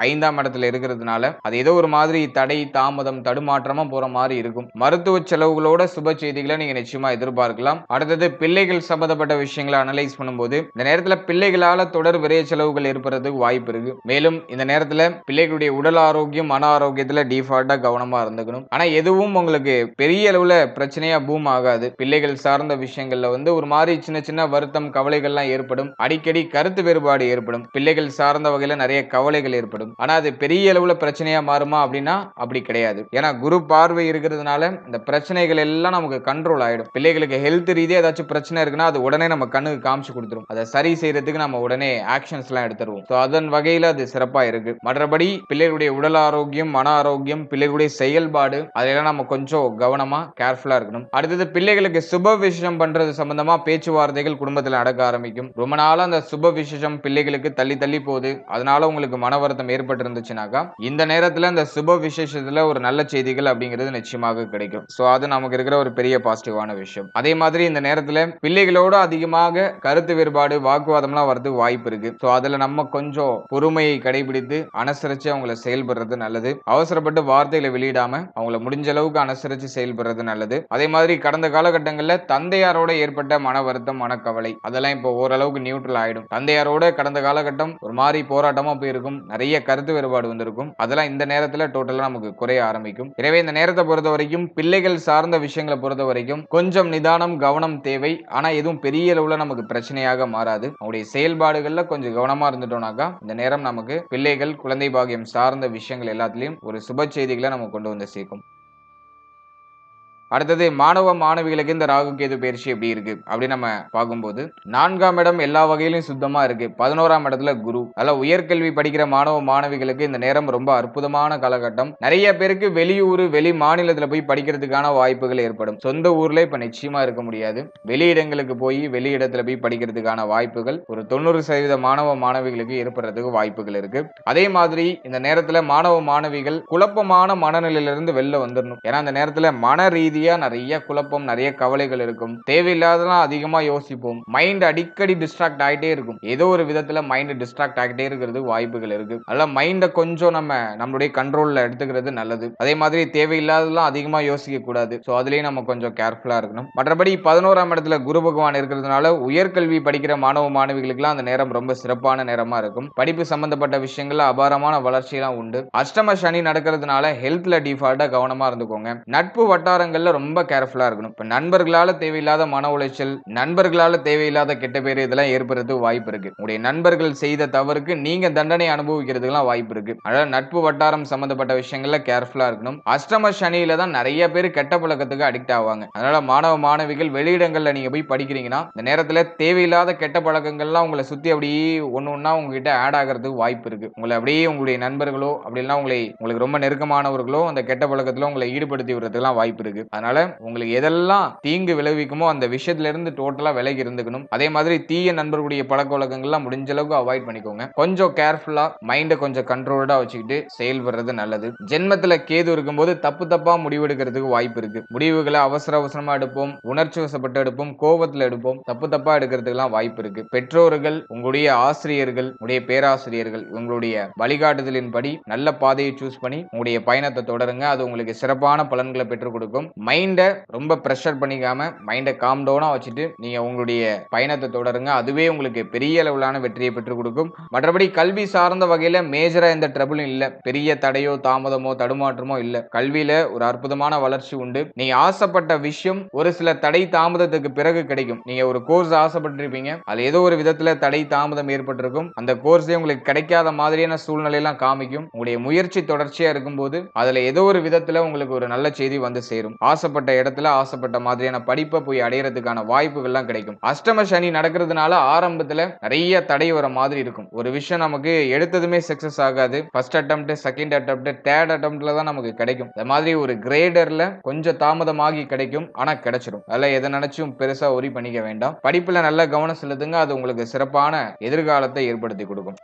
5ஆம் இடத்துல இருக்கிறதுனால அது ஏதோ ஒரு மாதிரி தடை, தாமதம், தடுமாற்றமா போற மாதிரி இருக்கும். மருத்துவ செலவுகளோட சுப செய்திகளை நீங்க நிச்சயமா எதிர்பார்க்கலாம். அடுத்தது பிள்ளைகள் சம்பந்தப்பட்ட விஷயங்களை அனலைஸ் பண்ணும்போது இந்த நேரத்துல பிள்ளைகளால தொடர் விரைய செலவுகள் ஏற்படுறதுக்கு வாய்ப்பு இருக்கு. மேலும் இந்த நேரத்துல பிள்ளைகளுடைய உடல் ஆரோக்கியம், மன ஆரோக்கியத்துல டிஃபால்ட்டா கவனமா இருந்துக்கணும். ஆனா எதுவும் உங்களுக்கு பெரிய அளவுல பிரச்சனையா பூம் ஆகாது. பிள்ளைகள் சார்ந்த விஷயங்கள்ல ஒரு மாதிரி சின்ன சின்ன வருத்தம், கவலைகள்லாம் ஏற்படும். அடிக்கடி கருத்து வேறுபாடு ஏற்படும். பிள்ளைகள் சார்ந்த வகையில நிறைய கவலைகள் ஏற்படும். ஆனா அது பெரிய அளவுல பிரச்சனையா மாறுமா அப்படின்னா அப்படி கிடையாது. ஏன்னா குரு பார்வை இருக்கிறதுனால இந்த பிரச்சனைகள் எல்லாம் நமக்கு கண்ட்ரோல் ஆயிடும். பிள்ளைகளுக்கு ஹெல்த் ரீதியா ஏதாச்சும் பிரச்சனை இருக்குன்னா அது உடனே நம்ம கண்ணுக்கு காமிச்சு கொடுத்துரும். அதை சரி செய்யறதுக்கு நம்ம உடனே ஆக்ஷன்ஸ் எல்லாம் எடுத்துருவோம். அதன் வகையில அது சிறப்பா இருக்கு. மற்றபடி பிள்ளைகளுடைய உடல் ஆரோக்கியம், மன ஆரோக்கியம், பிள்ளைகளுடைய செயல்பாடு அதெல்லாம் நம்ம கொஞ்சம் கவனமா கேர்ஃபுல்லா இருக்கணும். அடுத்தது பிள்ளைகளுக்கு சுப விசேஷம் பண்றது சம்பந்தமா பேச்சுவார்த்தைகள் குடும்பத்தில் நடக்க ஆரம்பிக்கும். ரொம்ப நாளா அந்த சுப விசேஷம் பிள்ளைகளுக்கு தள்ளி தள்ளி போகுது, அதனால உங்களுக்கு மன வருத்தம் ஏற்பட்டு இருந்துச்சுனாக்கா இந்த நேரத்துல அந்த சுப விசேஷத்துல ஒரு நல்ல செய்திகள் அப்படிங்கிறது நிச்சயமாக கிடைக்கும். சோ அது நமக்கு இருக்கிற ஒரு பெரிய பாசிட்டிவான விஷயம். அதே மாதிரி இந்த நேரத்துல பிள்ளைகளோட அதிகமாக கருத்து வேறுபாடு, வாக்குவாதம்லாம் வரதுக்கு வாய்ப்பு இருக்கு. சோ அதுல நம்ம கொஞ்சம் பொறுமையை கடைபிடித்து அனுசரிச்சு அவங்களை செயல்படுறது நல்லது. அவசரப்பட்டு வார்த்தைகளை வெளியிடாம அவங்கள முடிஞ்ச அளவுக்கு அனுசரிச்சு செயல்படுறது நல்லது. அதே மாதிரி கடந்த காலகட்டங்கள்ல தந்தையாரோட ஏற்பட்ட மன வருத்தம், மனக்கவலை அதெல்லாம் இப்போ ஓரளவுக்கு நியூட்ரல் ஆயிடும். தந்தையாரோட கடந்த காலகட்டம் ஒரு மாதிரி போராட்டமா போயிருக்கும், நிறைய கருத்து வேறுபாடு வந்திருக்கும். அதெல்லாம் இந்த நேரத்துல டோட்டலா நமக்கு குறைய ஆரம்பிக்கும். எனவே இந்த நேரத்தை பொறுத்த வரைக்கும் பிள்ளைகள் சார்ந்த விஷயங்களை பொறுத்த வரைக்கும் கொஞ்சம் நிதானம், கவனம் தேவை. ஆனா எதுவும் பெரிய அளவுல நமக்கு பிரச்சனையாக மாறாது. அவங்களுடைய செயல்பாடுகள்ல கொஞ்சம் கவனமா இருந்துட்டோம்னாக்கா இந்த நேரம் நமக்கு பிள்ளைகள், குழந்தை பாக்கியம் சார்ந்த விஷயங்கள் எல்லாத்திலையும் ஒரு சுப செய்திகளை நம்ம கொண்டு வந்து சேர்க்கும். அடுத்தது மாணவ மாணவிகளுக்கு இந்த ராகு கேது பயிற்சி எப்படி இருக்கு அப்படின்னு நம்ம பார்க்கும்போது 4ஆம் இடம் எல்லா வகையிலும் சுத்தமா இருக்கு. 11ஆம் இடத்துல குரு. அதனால உயர்கல்வி படிக்கிற மாணவ மாணவிகளுக்கு இந்த நேரம் ரொம்ப அற்புதமான காலகட்டம். நிறைய பேருக்கு வெளியூர், வெளி மாநிலத்துல போய் படிக்கிறதுக்கான வாய்ப்புகள் ஏற்படும். சொந்த ஊர்ல இப்ப நிச்சயமா இருக்க முடியாது. வெளியிடங்களுக்கு போய் வெளி இடத்துல போய் படிக்கிறதுக்கான வாய்ப்புகள் ஒரு 90% மாணவ மாணவிகளுக்கு ஏற்படுறதுக்கு வாய்ப்புகள் இருக்கு. அதே மாதிரி இந்த நேரத்துல மாணவ மாணவிகள் குழப்பமான மனநிலையிலிருந்து வெளில வந்துடணும். ஏன்னா இந்த நேரத்துல மன ரீதி நிறைய குழப்பம், நிறைய கவலைகள் இருக்கும். தேவையில்லாதெல்லாம் அதிகமா யோசிப்போம். மைண்ட் அடிக்கடி டிஸ்ட்ராக்ட் ஆகிட்டே இருக்கும். ஏதோ ஒரு விதத்துல மைண்ட் டிஸ்ட்ராக்ட் ஆகிட்டே இருக்கிறது வாய்ப்புகள் இருக்கு. அதெல்லாம் மைண்ட கொஞ்சம் நம்மளுடைய கண்ட்ரோல்ல எடுத்துக்கிறது நல்லது. அதே மாதிரி தேவையில்லாதெல்லாம் அதிகமா யோசிக்க கூடாது. சோ அதுலயும் நம்ம கொஞ்சம் கேர்ஃபுல்லா இருக்கணும். மற்றபடி 11ஆம் இடத்துல குரு பகவான் இருக்கிறதுனால உயர்கல்வி படிக்கிற மாணவ மாணவிகளுக்கு அந்த நேரம் ரொம்ப சிறப்பான நேரமா இருக்கும். படிப்பு சம்பந்தப்பட்ட விஷயங்கள்ல அபாரமான வளர்ச்சியெல்லாம் உண்டு. அஷ்டம சனி நடக்கிறதுனால ஹெல்த்ல டிஃபால்ட்டா கவனமா இருந்துக்கோங்க. நட்பு வட்டாரங்கள்ல ரொம்ப கேர்ஃபுல்லா இருக்கணும். இப்ப நண்பர்களால தேவையில்லாத மன உளைச்சல், நண்பர்களால தேவையில்லாத கெட்ட பேர் இதெல்லாம் ஏற்படுறதுக்கு வாய்ப்பு இருக்கு. உங்களுடைய நண்பர்கள் செய்த தவறுக்கு நீங்க தண்டனை அனுபவிக்கிறதுக்குலாம் வாய்ப்பு இருக்கு. அதனால நட்பு வட்டாரம் சம்பந்தப்பட்ட விஷயங்கள்ல கேர்ஃபுல்லா இருக்கணும். அஷ்டம சனியில தான் நிறைய பேர் கெட்ட பழக்கத்துக்கு அடிக்ட் ஆவாங்க. அதனால மாணவ மாணவிகள் வெளியிடங்கள்ல நீங்க போய் படிக்கிறீங்கன்னா இந்த நேரத்துல தேவையில்லாத கெட்ட பழக்கங்கள்லாம் உங்களை சுத்தி அப்படியே ஒண்ணா உங்ககிட்ட ஆட் ஆகிறதுக்கு வாய்ப்பு இருக்கு. உங்களை அப்படியே உங்களுடைய நண்பர்களோ அப்படி இல்லைன்னா உங்களுக்கு ரொம்ப நெருக்கமானவர்களோ அந்த கெட்ட பழக்கத்துல உங்களை ஈடுபடுத்தி விடுறதுக்குலாம் வாய்ப்பு இருக்கு. அதனால உங்களுக்கு எதெல்லாம் தீங்கு விளைவிக்குமோ அந்த விஷயத்துல இருந்து டோட்டலா விலகி இருந்துக்கணும். அதே மாதிரி தீய நண்பர்களுடைய பழக்க வழக்கங்கள்லாம் முடிஞ்ச அளவுக்கு அவாய்ட் பண்ணிக்கோங்க. கொஞ்சம் கேர்ஃபுல்லா மைண்ட கொஞ்சம் கண்ட்ரோல்டா வச்சுக்கிட்டு செயல்படுறது நல்லது. ஜென்மத்துல கேது இருக்கும்போது தப்பா முடிவெடுக்கிறதுக்கு வாய்ப்பு இருக்கு. முடிவுகளை அவசரமா எடுப்போம், உணர்ச்சி வசப்பட்டு எடுப்போம், கோபத்துல எடுப்போம், தப்பா எடுக்கிறதுக்குலாம் வாய்ப்பு இருக்கு. பெற்றோர்கள், உங்களுடைய ஆசிரியர்கள், உங்களுடைய பேராசிரியர்கள் இவங்களுடைய வழிகாட்டுதலின்படி நல்ல பாதையை சூஸ் பண்ணி உங்களுடைய பயணத்தை தொடருங்க. அது உங்களுக்கு சிறப்பான பலன்களை பெற்றுக் கொடுக்கும். மைண்ட ரொம்ப பிரஷர் பண்ணிக்காம மைண்ட காம் டவுனா வச்சுட்டு நீங்க உங்களுடைய பயணத்தை தொடருங்க. அதுவே உங்களுக்கு பெரிய அளவிலான வெற்றியை பெற்றுக் கொடுக்கும். மற்றபடி கல்வி சார்ந்த வகையில மேஜரா எந்த ட்ரபிளும் இல்ல. பெரிய தடையோ தாமதமோ தடுமாற்றமோ இல்ல. கல்வியில ஒரு அற்புதமான வளர்ச்சி உண்டு. நீங்க ஆசைப்பட்ட விஷயம் ஒரு சில தடை தாமதத்துக்கு பிறகு கிடைக்கும். நீங்க ஒரு கோர்ஸ் ஆசைப்பட்டிருப்பீங்க, அது ஏதோ ஒரு விதத்துல தடை தாமதம் ஏற்பட்டிருக்கும். அந்த கோர்ஸே உங்களுக்கு கிடைக்காத மாதிரியான சூழ்நிலை எல்லாம் காமிக்கும். உங்களுடைய முயற்சி தொடர்ச்சியா இருக்கும்போது அதுல ஏதோ ஒரு விதத்துல உங்களுக்கு ஒரு நல்ல செய்தி வந்து சேரும். ஆசைப்பட்ட இடத்துல ஆசைப்பட்ட மாதிரியான படிப்பை போய் அடையறதுக்கான வாய்ப்புகள்லாம் கிடைக்கும். அஷ்டம சனி நடக்கிறதுனால ஆரம்பத்துல நிறைய தடை வர மாதிரி இருக்கும். ஒரு விஷயம் நமக்கு எடுத்ததுமே சக்சஸ் ஆகாது. First attempt, second attempt, third அட்டெம்ப்ட்ல தான் நமக்கு கிடைக்கும். இந்த மாதிரி ஒரு கிரேடர்ல கொஞ்சம் தாமதமாகி கிடைக்கும், ஆனா கிடைச்சிடும். அதெல்லாம் எதை நினைச்சும் பெருசா ஒரி பண்ணிக்க வேண்டாம். படிப்புல நல்ல கவனம் செலுத்துங்க. அது உங்களுக்கு சிறப்பான எதிர்காலத்தை ஏற்படுத்தி கொடுக்கும்.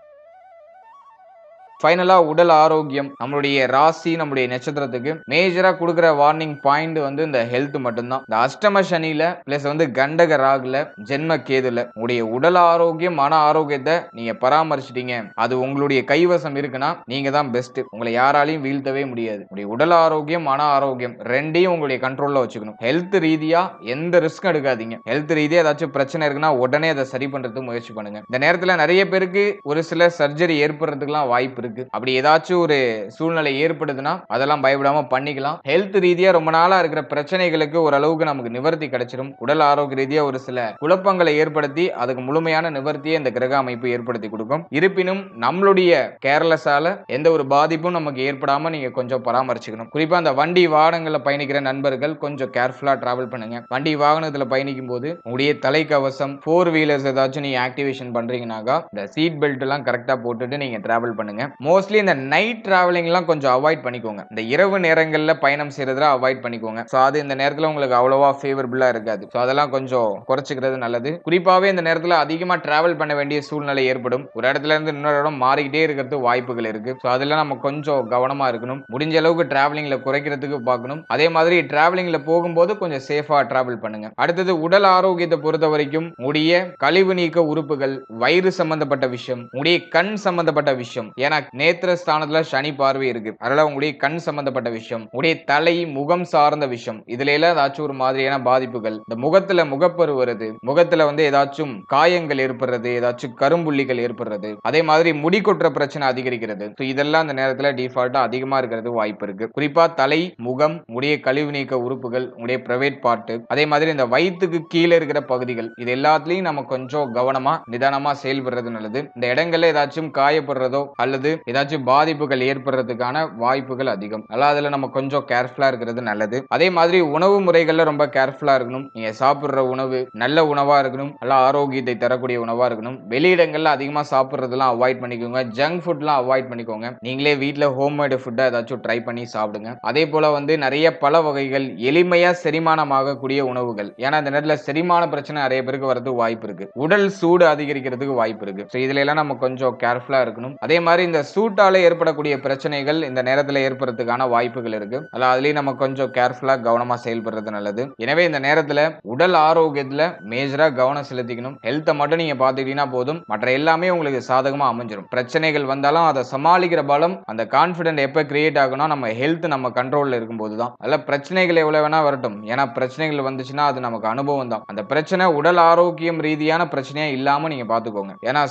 ஃபைனலா உடல் ஆரோக்கியம், நம்மளுடைய ராசி, நம்மளுடைய நட்சத்திரத்துக்கு மேஜரா கொடுக்கிற வார்னிங் பாயிண்ட் வந்து இந்த ஹெல்த் மட்டும்தான். இந்த அஷ்டம சனியில பிளஸ் வந்து கண்டக ராகுல, ஜென்ம கேதுல உங்களுடைய உடல் ஆரோக்கியம், மன ஆரோக்கியத்தை நீங்க பராமரிச்சிட்டீங்க, அது உங்களுடைய கைவசம் இருக்குன்னா நீங்க தான் பெஸ்ட். உங்களை யாராலையும் வீழ்த்தவே முடியாது. உங்களுடைய உடல் ஆரோக்கியம், மன ஆரோக்கியம் ரெண்டையும் உங்களுடைய கண்ட்ரோல்ல வச்சுக்கணும். ஹெல்த் ரீதியா எந்த ரிஸ்க்கும் எடுக்காதீங்க. ஹெல்த் ரீதியா ஏதாச்சும் பிரச்சனை இருக்குன்னா உடனே அதை சரி பண்றதுக்கு முயற்சி பண்ணுங்க. இந்த நேரத்துல நிறைய பேருக்கு ஒரு சில சர்ஜரி ஏற்படுறதுக்குலாம் வாய்ப்பு இருக்கு. அப்படி ஏதாச்சும் ஒரு சூழ்நிலை ஏற்படுதுன்னா அதெல்லாம் பயப்படாம பண்ணிக்கலாம். ஹெல்த் ரீதியா ரொம்ப நாளா இருக்கிற பிரச்சனைகளுக்கு ஓரளவுக்கு நமக்கு நிவர்த்தி கிடைச்சிடும். உடல் ஆரோக்கிய ரீதியா ஒரு சில குழப்பங்களை ஏற்படுத்தி அதுக்கு முழுமையான நிவர்த்தியை இந்த கிரக அமைப்பு ஏற்படுத்தி கொடுக்கும். இருப்பினும் நம்மளுடைய கேர்லெஸ்ஸால எந்த ஒரு பாதிப்பும் நமக்கு ஏற்படாம நீங்க கொஞ்சம் பராமரிச்சுக்கணும். குறிப்பா அந்த வண்டி வாகனங்கள்ல பயணிக்கிற நண்பர்கள் கொஞ்சம் கேர்ஃபுல்லா டிராவல் பண்ணுங்க. வண்டி வாகனத்துல பயணிக்கும் போது உங்களுடைய தலைக்கவசம், 4 வீலர்ஸ் ஏதாச்சும் நீங்க ஆக்டிவேஷன் பண்றீங்கன்னாக்கா இந்த சீட் பெல்ட் எல்லாம் கரெக்டா போட்டுட்டு நீங்க டிராவல் பண்ணுங்க. மோஸ்ட்லி இந்த நைட் டிராவலிங்லாம் கொஞ்சம் அவாய்ட் பண்ணிக்கோங்க. இந்த இரவு நேரங்கள்ல பயணம் செய்யறத அவாய்ட் பண்ணிக்கோங்க. சோ அது இந்த நேரத்துல உங்களுக்கு அவ்வளவா ஃபேவரபிளா இருக்காது. சோ அதெல்லாம் கொஞ்சம் குறைச்சிக்கிறது நல்லது. குறிப்பாவே இந்த நேரத்துல அதிகமா டிராவல் பண்ண வேண்டிய சூழ்நிலை ஏற்படும். ஒரு இடத்துல இருந்து இன்னொரு இடம் மாறிக்கிட்டே இருக்கிறது வாய்ப்புகள் இருக்கு. சோ அதெல்லாம் நம்ம கொஞ்சம் கவனமா இருக்கணும். முடிஞ்ச அளவுக்கு டிராவலிங்ல குறைக்கிறதுக்கு பார்க்கணும். அதே மாதிரி டிராவலிங்ல போகும்போது கொஞ்சம் சேஃபா டிராவல் பண்ணுங்க. அடுத்தது உடல் ஆரோக்கியத்தை பொறுத்த வரைக்கும் உடைய கழிவு நீக்க உறுப்புகள், வயிறு சம்பந்தப்பட்ட விஷயம், உடைய கண் சம்பந்தப்பட்ட விஷயம், ஏன்னா நேத்திர ஸ்தானத்துல சனி பார்வை இருக்கு. அதனால உங்களுடைய கண் சம்பந்தப்பட்ட விஷயம், உங்களுடைய தலை, முகம் சார்ந்த விஷயம், இதுல எல்லாம் ஏதாச்சும் ஒரு மாதிரியான பாதிப்புகள், இந்த முகத்துல முகப்பரு வருது, முகத்துல வந்து ஏதாச்சும் காயங்கள் ஏற்படுறது, ஏதாச்சும் கரும்புள்ளிகள் ஏற்படுறது, அதே மாதிரி முடி கொட்டுற பிரச்சனை அதிகரிக்கிறது. இதெல்லாம் இந்த நேரத்துல டிஃபால்ட்டா அதிகமா இருக்கிறது வாய்ப்பு இருக்கு. குறிப்பா தலை, முகம், உடைய கழிவு நீக்க உறுப்புகள், உடைய பிரைவேட் பார்ட், அதே மாதிரி இந்த வயிற்றுக்கு கீழே இருக்கிற பகுதிகள், இது எல்லாத்துலயும் நம்ம கொஞ்சம் கவனமா நிதானமா செயல்படுறது நல்லது. இந்த இடங்கள்ல ஏதாச்சும் காயப்படுறதோ அல்லது ஏதாச்சும் பாதிப்புகள் ஏற்படுறதுக்கான வாய்ப்புகள் அதிகம். அதுல நம்ம கொஞ்சம் கேர்ஃபுல்லா இருக்கிறது நல்லது. அதே மாதிரி உணவு முறைகள்ல ரொம்ப கேர்ஃபுல்லா இருக்கணும். நீங்க சாப்பிடுற உணவு நல்ல உணவா இருக்கணும், நல்ல ஆரோக்கியத்தை தரக்கூடிய உணவா இருக்கணும். வெளியிடங்கள்ல அதிகமா சாப்பிடுறதெல்லாம் அவாய்ட் பண்ணிக்கோங்க. ஜங்க் ஃபுட்லாம் அவாய்ட் பண்ணிக்கோங்க. நீங்களே வீட்ல ஹோம்மேட் ஃபுட்டை ஏதாச்சும் ட்ரை பண்ணி சாப்பிடுங்க. அதே போல வந்து நிறைய பல வகைகள், எளிமையா செரிமானம் ஆகக்கூடிய உணவுகள், ஏன்னா இந்த நேரத்துல செரிமான பிரச்சனை நிறைய பேருக்கு வரதுக்கு வாய்ப்பு இருக்கு. உடல் சூடு அதிகரிக்கிறதுக்கு வாய்ப்பு இருக்கு. இதுல எல்லாம் நம்ம கொஞ்சம் கேர்ஃபுல்லா இருக்கணும். அதே மாதிரி இந்த சூட்டால ஏற்படக்கூடிய பிரச்சனைகள் இந்த நேரத்துல ஏற்படுறதுக்கான வாய்ப்புகள் இருக்கு. அதுலயும் நம்ம கொஞ்சம் கேர்ஃபுல்லா கவனமா செயல்படுறது நல்லது. எனவே இந்த நேரத்துல உடல் ஆரோக்கியத்துல மேஜரா கவனம் செலுத்திக்கணும். ஹெல்த்தை மட்டும் நீங்க பாத்துக்கிட்டீங்கன்னா போதும், மற்ற எல்லாமே உங்களுக்கு சாதகமா அமைஞ்சிடும். பிரச்சனைகள் வந்தாலும் அதை சமாளிக்கிற பலம், அந்த கான்பிடன்ட் எப்ப கிரியேட் ஆகணும், நம்ம ஹெல்த் நம்ம கண்ட்ரோல்ல இருக்கும்போது தான். அதுல பிரச்சனைகள் எவ்வளவு வேணா வரட்டும், ஏன்னா பிரச்சனைகள் வந்துச்சுன்னா அது நமக்கு அனுபவம் தான். அந்த பிரச்சனை உடல் ஆரோக்கியம் ரீதியான பிரச்சனையா இல்லாம நீங்க பாத்துக்கோங்க. ஏன்னா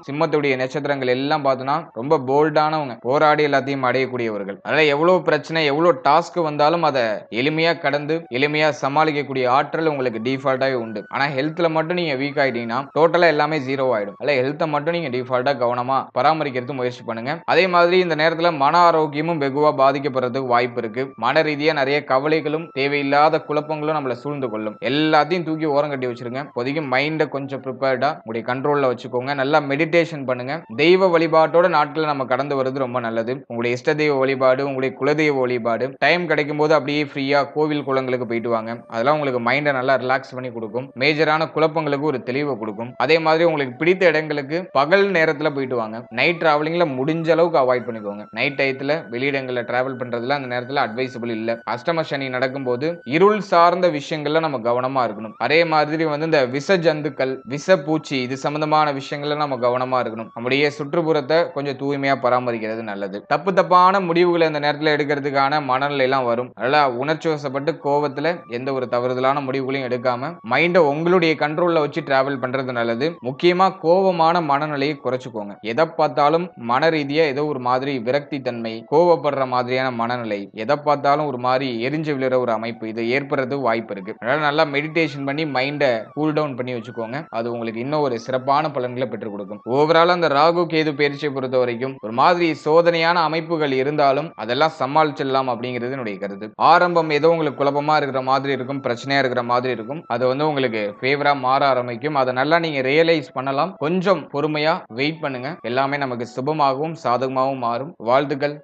சிம்மத்துடைய நட்சத்திரங்கள் எல்லாம் பார்த்தோம்னா ரொம்ப போல்டானவங்க, போராடி எல்லாத்தையும் அடையக்கூடியவர்கள். அதனால எவ்வளவு பிரச்சனை, எவ்வளவு டாஸ்க் வந்தாலும் அதை எளிமையா கடந்து எளிமையா சமாளிக்கக்கூடிய ஆற்றல் உங்களுக்கு டிஃபால்ட்டாவே உண்டு. ஆனா ஹெல்த்ல மட்டும் நீங்க வீக் ஆயிட்டீங்கன்னா டோட்டலா எல்லாமே ஜீரோ ஆயிடும். அல்ல ஹெல்த்தை மட்டும் நீங்க டிஃபால்ட்டா கவனமா பராமரிக்கிறதுக்கு முயற்சி பண்ணுங்க. அதே மாதிரி இந்த நேரத்துல மன ஆரோக்கியமும் வெகுவா பாதிக்கப்படுறதுக்கு வாய்ப்பு இருக்கு. மன ரீதியா நிறைய கவலைகளும் தேவையில்லாத குழப்பங்களும் நம்மள சூழ்ந்து கொள்ளும். எல்லாத்தையும் தூக்கி ஓரம் கட்டி வச்சிருங்க. இப்போதைக்கு மைண்ட கொஞ்சம் ப்ரிப்பேர்டா உங்களுடைய கண்ட்ரோல்ல வச்சுக்கோங்க. நல்லா மெடிடேஷன் பண்ணுங்க. தெய்வ வழிபாட்டோட நாட்கள் நாட்களை நம்ம கடந்து வருது ரொம்ப நல்லது. உங்களுடைய இஷ்ட தெய்வ வழிபாடு, உங்களுடைய குலதெய்வ வழிபாடு, டைம் கிடைக்கும் போது அப்படியே ஃப்ரீயா கோவில் குளங்களுக்கு போயிட்டு வாங்க. அதெல்லாம் உங்களுக்கு மைண்டை நல்லா ரிலாக்ஸ் பண்ணி கொடுக்கும். மேஜரான குழப்பங்களுக்கு ஒரு தெளிவை கொடுக்கும். அதே மாதிரி உங்களுக்கு பிடித்த இடங்களுக்கு பகல் நேரத்துல போயிட்டு வாங்க. நைட் டிராவலிங்ல முடிஞ்ச அளவுக்கு அவாய்ட் பண்ணிக்கோங்க. நைட் டயத்துல வெளியிடங்கள்ல டிராவல் பண்றதுல அந்த நேரத்துல அட்வைசபிள் இல்ல. அஷ்டம சனி நடக்கும்போது இருள் சார்ந்த விஷயங்கள்ல நம்ம கவனமா இருக்கணும். அதே மாதிரி இந்த விஷ ஜந்துக்கள், விஷ பூச்சி இது சம்பந்தமான விஷயங்கள்ல நம்ம கவனமா இருக்கணும். நம்முடைய சுற்றுப்புறத்தை கொஞ்சம் தூய்மையா பராமரிக்கிறது நல்லது. தப்பான முடிவுகளை இந்த நேரத்துல எடுக்கிறதுக்கான மனநிலை எல்லாம் வரும். அதனால உணர்ச்சி வசப்பட்டு கோவத்துல எந்த ஒரு தவறுதலான முடிவுகளையும் எடுக்காம மைண்டை உங்களுடைய கண்ட்ரோல்ல வச்சு டிராவல் பண்றது நல்லது. முக்கியமா கோவமான மனநிலையை குறைச்சுக்கோங்க. எதை பார்த்தாலும் மன ரீதியா ஏதோ ஒரு மாதிரி விரக்தி தன்மை, கோவப்படுற மாதிரியான மனநிலை, எதை பார்த்தாலும் ஒரு மாதிரி எரிஞ்சு விழுற ஒரு அமைப்பு இது ஏற்படுறது வாய்ப்பு இருக்கு. அதனால நல்லா மெடிடேஷன் பண்ணி மைண்டை கூல் டவுன் பண்ணி வச்சுக்கோங்க. அது உங்களுக்கு இன்னும் ஒரு சிறப்பான பலன்களை பெற்றுக் கொடுக்கும். ஓவரால் அந்த ராகு கேது பயிற்சியை பொறுத்த வரைக்கும் ஒரு மாதிரி சோதனையான அமைப்புகள் இருந்தாலும் அதெல்லாம் சமாளிச்சிடலாம் அப்படிங்கிறது என்னுடைய கருத்து. ஆரம்பம் ஏதோ உங்களுக்கு குழப்பமா இருக்கிற மாதிரி இருக்கும், பிரச்சனையா இருக்கிற மாதிரி இருக்கும். அது உங்களுக்கு ஃபேவரா மாற ஆரம்பிக்கும். அதை நல்லா நீங்க ரியலைஸ் பண்ணலாம். கொஞ்சம் பொறுமையா வெயிட் பண்ணுங்க. எல்லாமே நமக்கு சுபமாகவும் சாதகமாகவும் மாறும். வாழ்த்துக்கள்.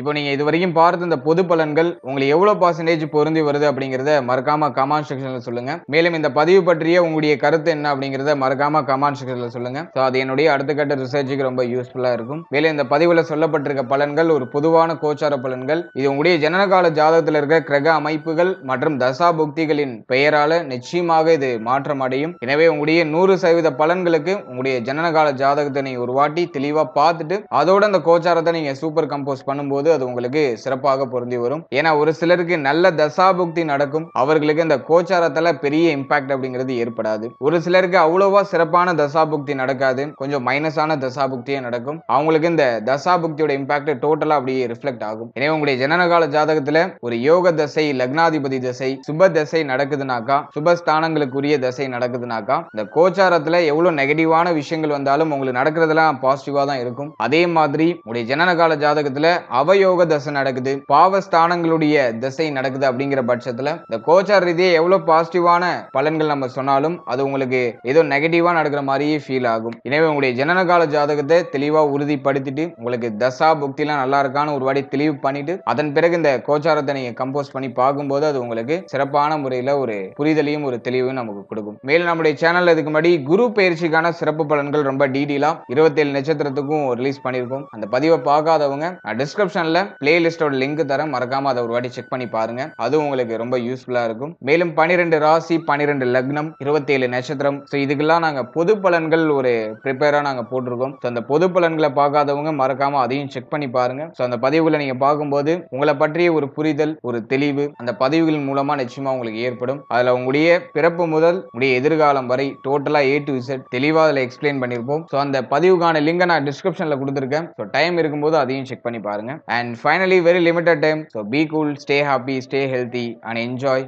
இப்போ நீங்க இது வரைக்கும் பார்த்த இந்த பொது பலன்கள் உங்களுக்கு எவ்வளவு பர்சன்டேஜ் பொருந்தி வருது அப்படிங்கறத மறக்காம கமெண்ட் செக்ஷன்ல சொல்லுங்க. மேலும் இந்த பதிவு பற்றிய உங்களுடைய கருத்து என்ன அப்படிங்கறத மறக்காம கமெண்ட் செக்ஷன்ல சொல்லுங்க. அது என்னுடைய அடுத்த கட்ட ரிசர்ச்சுக்கு ரொம்ப யூஸ்ஃபுல்லா இருக்கும். மேலும் இந்த பதிவுல சொல்லப்பட்டிருக்க பலன்கள் ஒரு பொதுவான கோச்சார பலன்கள். இது உங்களுடைய ஜனனகால ஜாதகத்தில் இருக்க கிரக அமைப்புகள் மற்றும் தசா புக்திகளின் பெயரால நிச்சயமாக இது மாற்றம் அடையும். எனவே உங்களுடைய 100% பலன்களுக்கு உங்களுடைய ஜனனகால ஜாதகத்தை நீங்க ஒரு வாட்டி தெளிவா பார்த்துட்டு அதோட அந்த கோச்சாரத்தை நீங்க சூப்பர் கம்போஸ் பண்ணும்போது அது உங்களுக்கு சிறப்பாக பொருந்தி வரும். ஏன்னா ஒரு சிலருக்கு நல்ல தசாபுக்தி நடக்கும், அவர்களுக்கு இந்த கோச்சாரத்துல பெரிய இம்பாக்ட் அப்படிங்கிறது ஏற்படாது. ஒரு சிலருக்கு அவ்வளவா சிறப்பான தசாபுக்தி நடக்காது, கொஞ்சம் மைனஸான தசாபுக்தியே நடக்கும். அவங்களுக்கு இந்த தசாபுக்தியோட இம்பாக்ட் டோட்டலா அப்படியே ரிஃப்ளெக்ட் ஆகும். எனவே உங்களுடைய ஜனனகால ஜாதகத்துல ஒரு யோக தசை, லக்னாதிபதி தசை, சுப தசை நடக்குதுனாக்கா, சுபஸ்தானங்களுக்குரிய தசை நடக்குதுனாக்கா, இந்த கோச்சாரத்துல எவ்வளவு நெகட்டிவான விஷயங்கள் வந்தாலும் உங்களுக்கு நடக்கிறதுலாம் பாசிட்டிவா தான் இருக்கும். அதே மாதிரி உங்களுடைய ஜனனகால ஜாதகத்துல அவயோக தசை நடக்குது, பாவஸ்தானங்களுடைய திசை நடக்குது அப்படிங்கிற பட்சத்துல இந்த கோச்சார ரீதியா எவ்வளவு பாசிட்டிவான பலன்கள் நம்ம சொன்னாலும் அது உங்களுக்கு ஏதோ நெகட்டிவா நடக்கிற மாதிரியே ஃபீல் ஆகும். எனவே உங்களுடைய ஜனனகால ஜாதகத்தை தெளிவா உறுதிப்படுத்திட்டு உங்களுக்கு தசா புக்திலாம் நல்லா இருக்கான்னு ஒரு வாட்டி தெளிவு பண்ணிட்டு அதன் பிறகு இந்த கோச்சாரத்தை நீங்க கம்போஸ் பண்ணி பார்க்கும்போது அது உங்களுக்கு சிறப்பான முறையில ஒரு புரிதலையும் ஒரு தெளிவையும் நமக்கு கொடுக்கும். மேலும் நம்முடைய சேனல்ல இதுக்கு முன்னாடி குரு பயிற்சிக்கான சிறப்பு பலன்கள் ரொம்ப டீடெயிலா 27 நட்சத்திரத்துக்கும் ரிலீஸ் பண்ணிருக்கோம். அந்த பதிவை பார்க்காதவங்க டிஸ்கிரிப்ஷன்ல பிளேலிஸ்டோட லிங்க் தரேன், மறக்காம அதை ஒரு வாட்டி செக் பண்ணி பாருங்க. அது உங்களுக்கு ரொம்ப யூஸ்ஃபுல்லா இருக்கும். மேலும் 12 ராசி, 12 லக்னம், 27 நட்சத்திரம், இதுக்கெல்லாம் நாங்க பொது பலன்கள் ஒரு ப்ரிப்பேரா நாங்க போட்டிருக்கோம். அந்த பொது பலன்களை பார்க்காதவங்க மறக்காம அதையும் செக் பண்ணி பாருங்க. அந்த பதிவுகளை நீங்க பார்க்கும்போது உங்களை பற்றிய ஒரு புரிதல், ஒரு தெளிவு அந்த பதிவுகளின் மூலமா நிச்சயமா உங்களுக்கு ஏற்படும். அதுல உங்களுடைய பிறப்பு முதல் உங்களுடைய எதிர்காலம் வரை டோட்டலா A to Z தெளிவா அதுல எக்ஸ்பிளைன் பண்ணிருப்போம். அந்த பதிவுக்கான லிங்கை நான் டிஸ்கிரிப்ஷன்ல கொடுத்திருக்கேன். டைம் இருக்கும்போது அதையும் செக் பண்ணி பாருங்க. And finally, very limited time. So be cool, stay happy, stay healthy, and enjoy.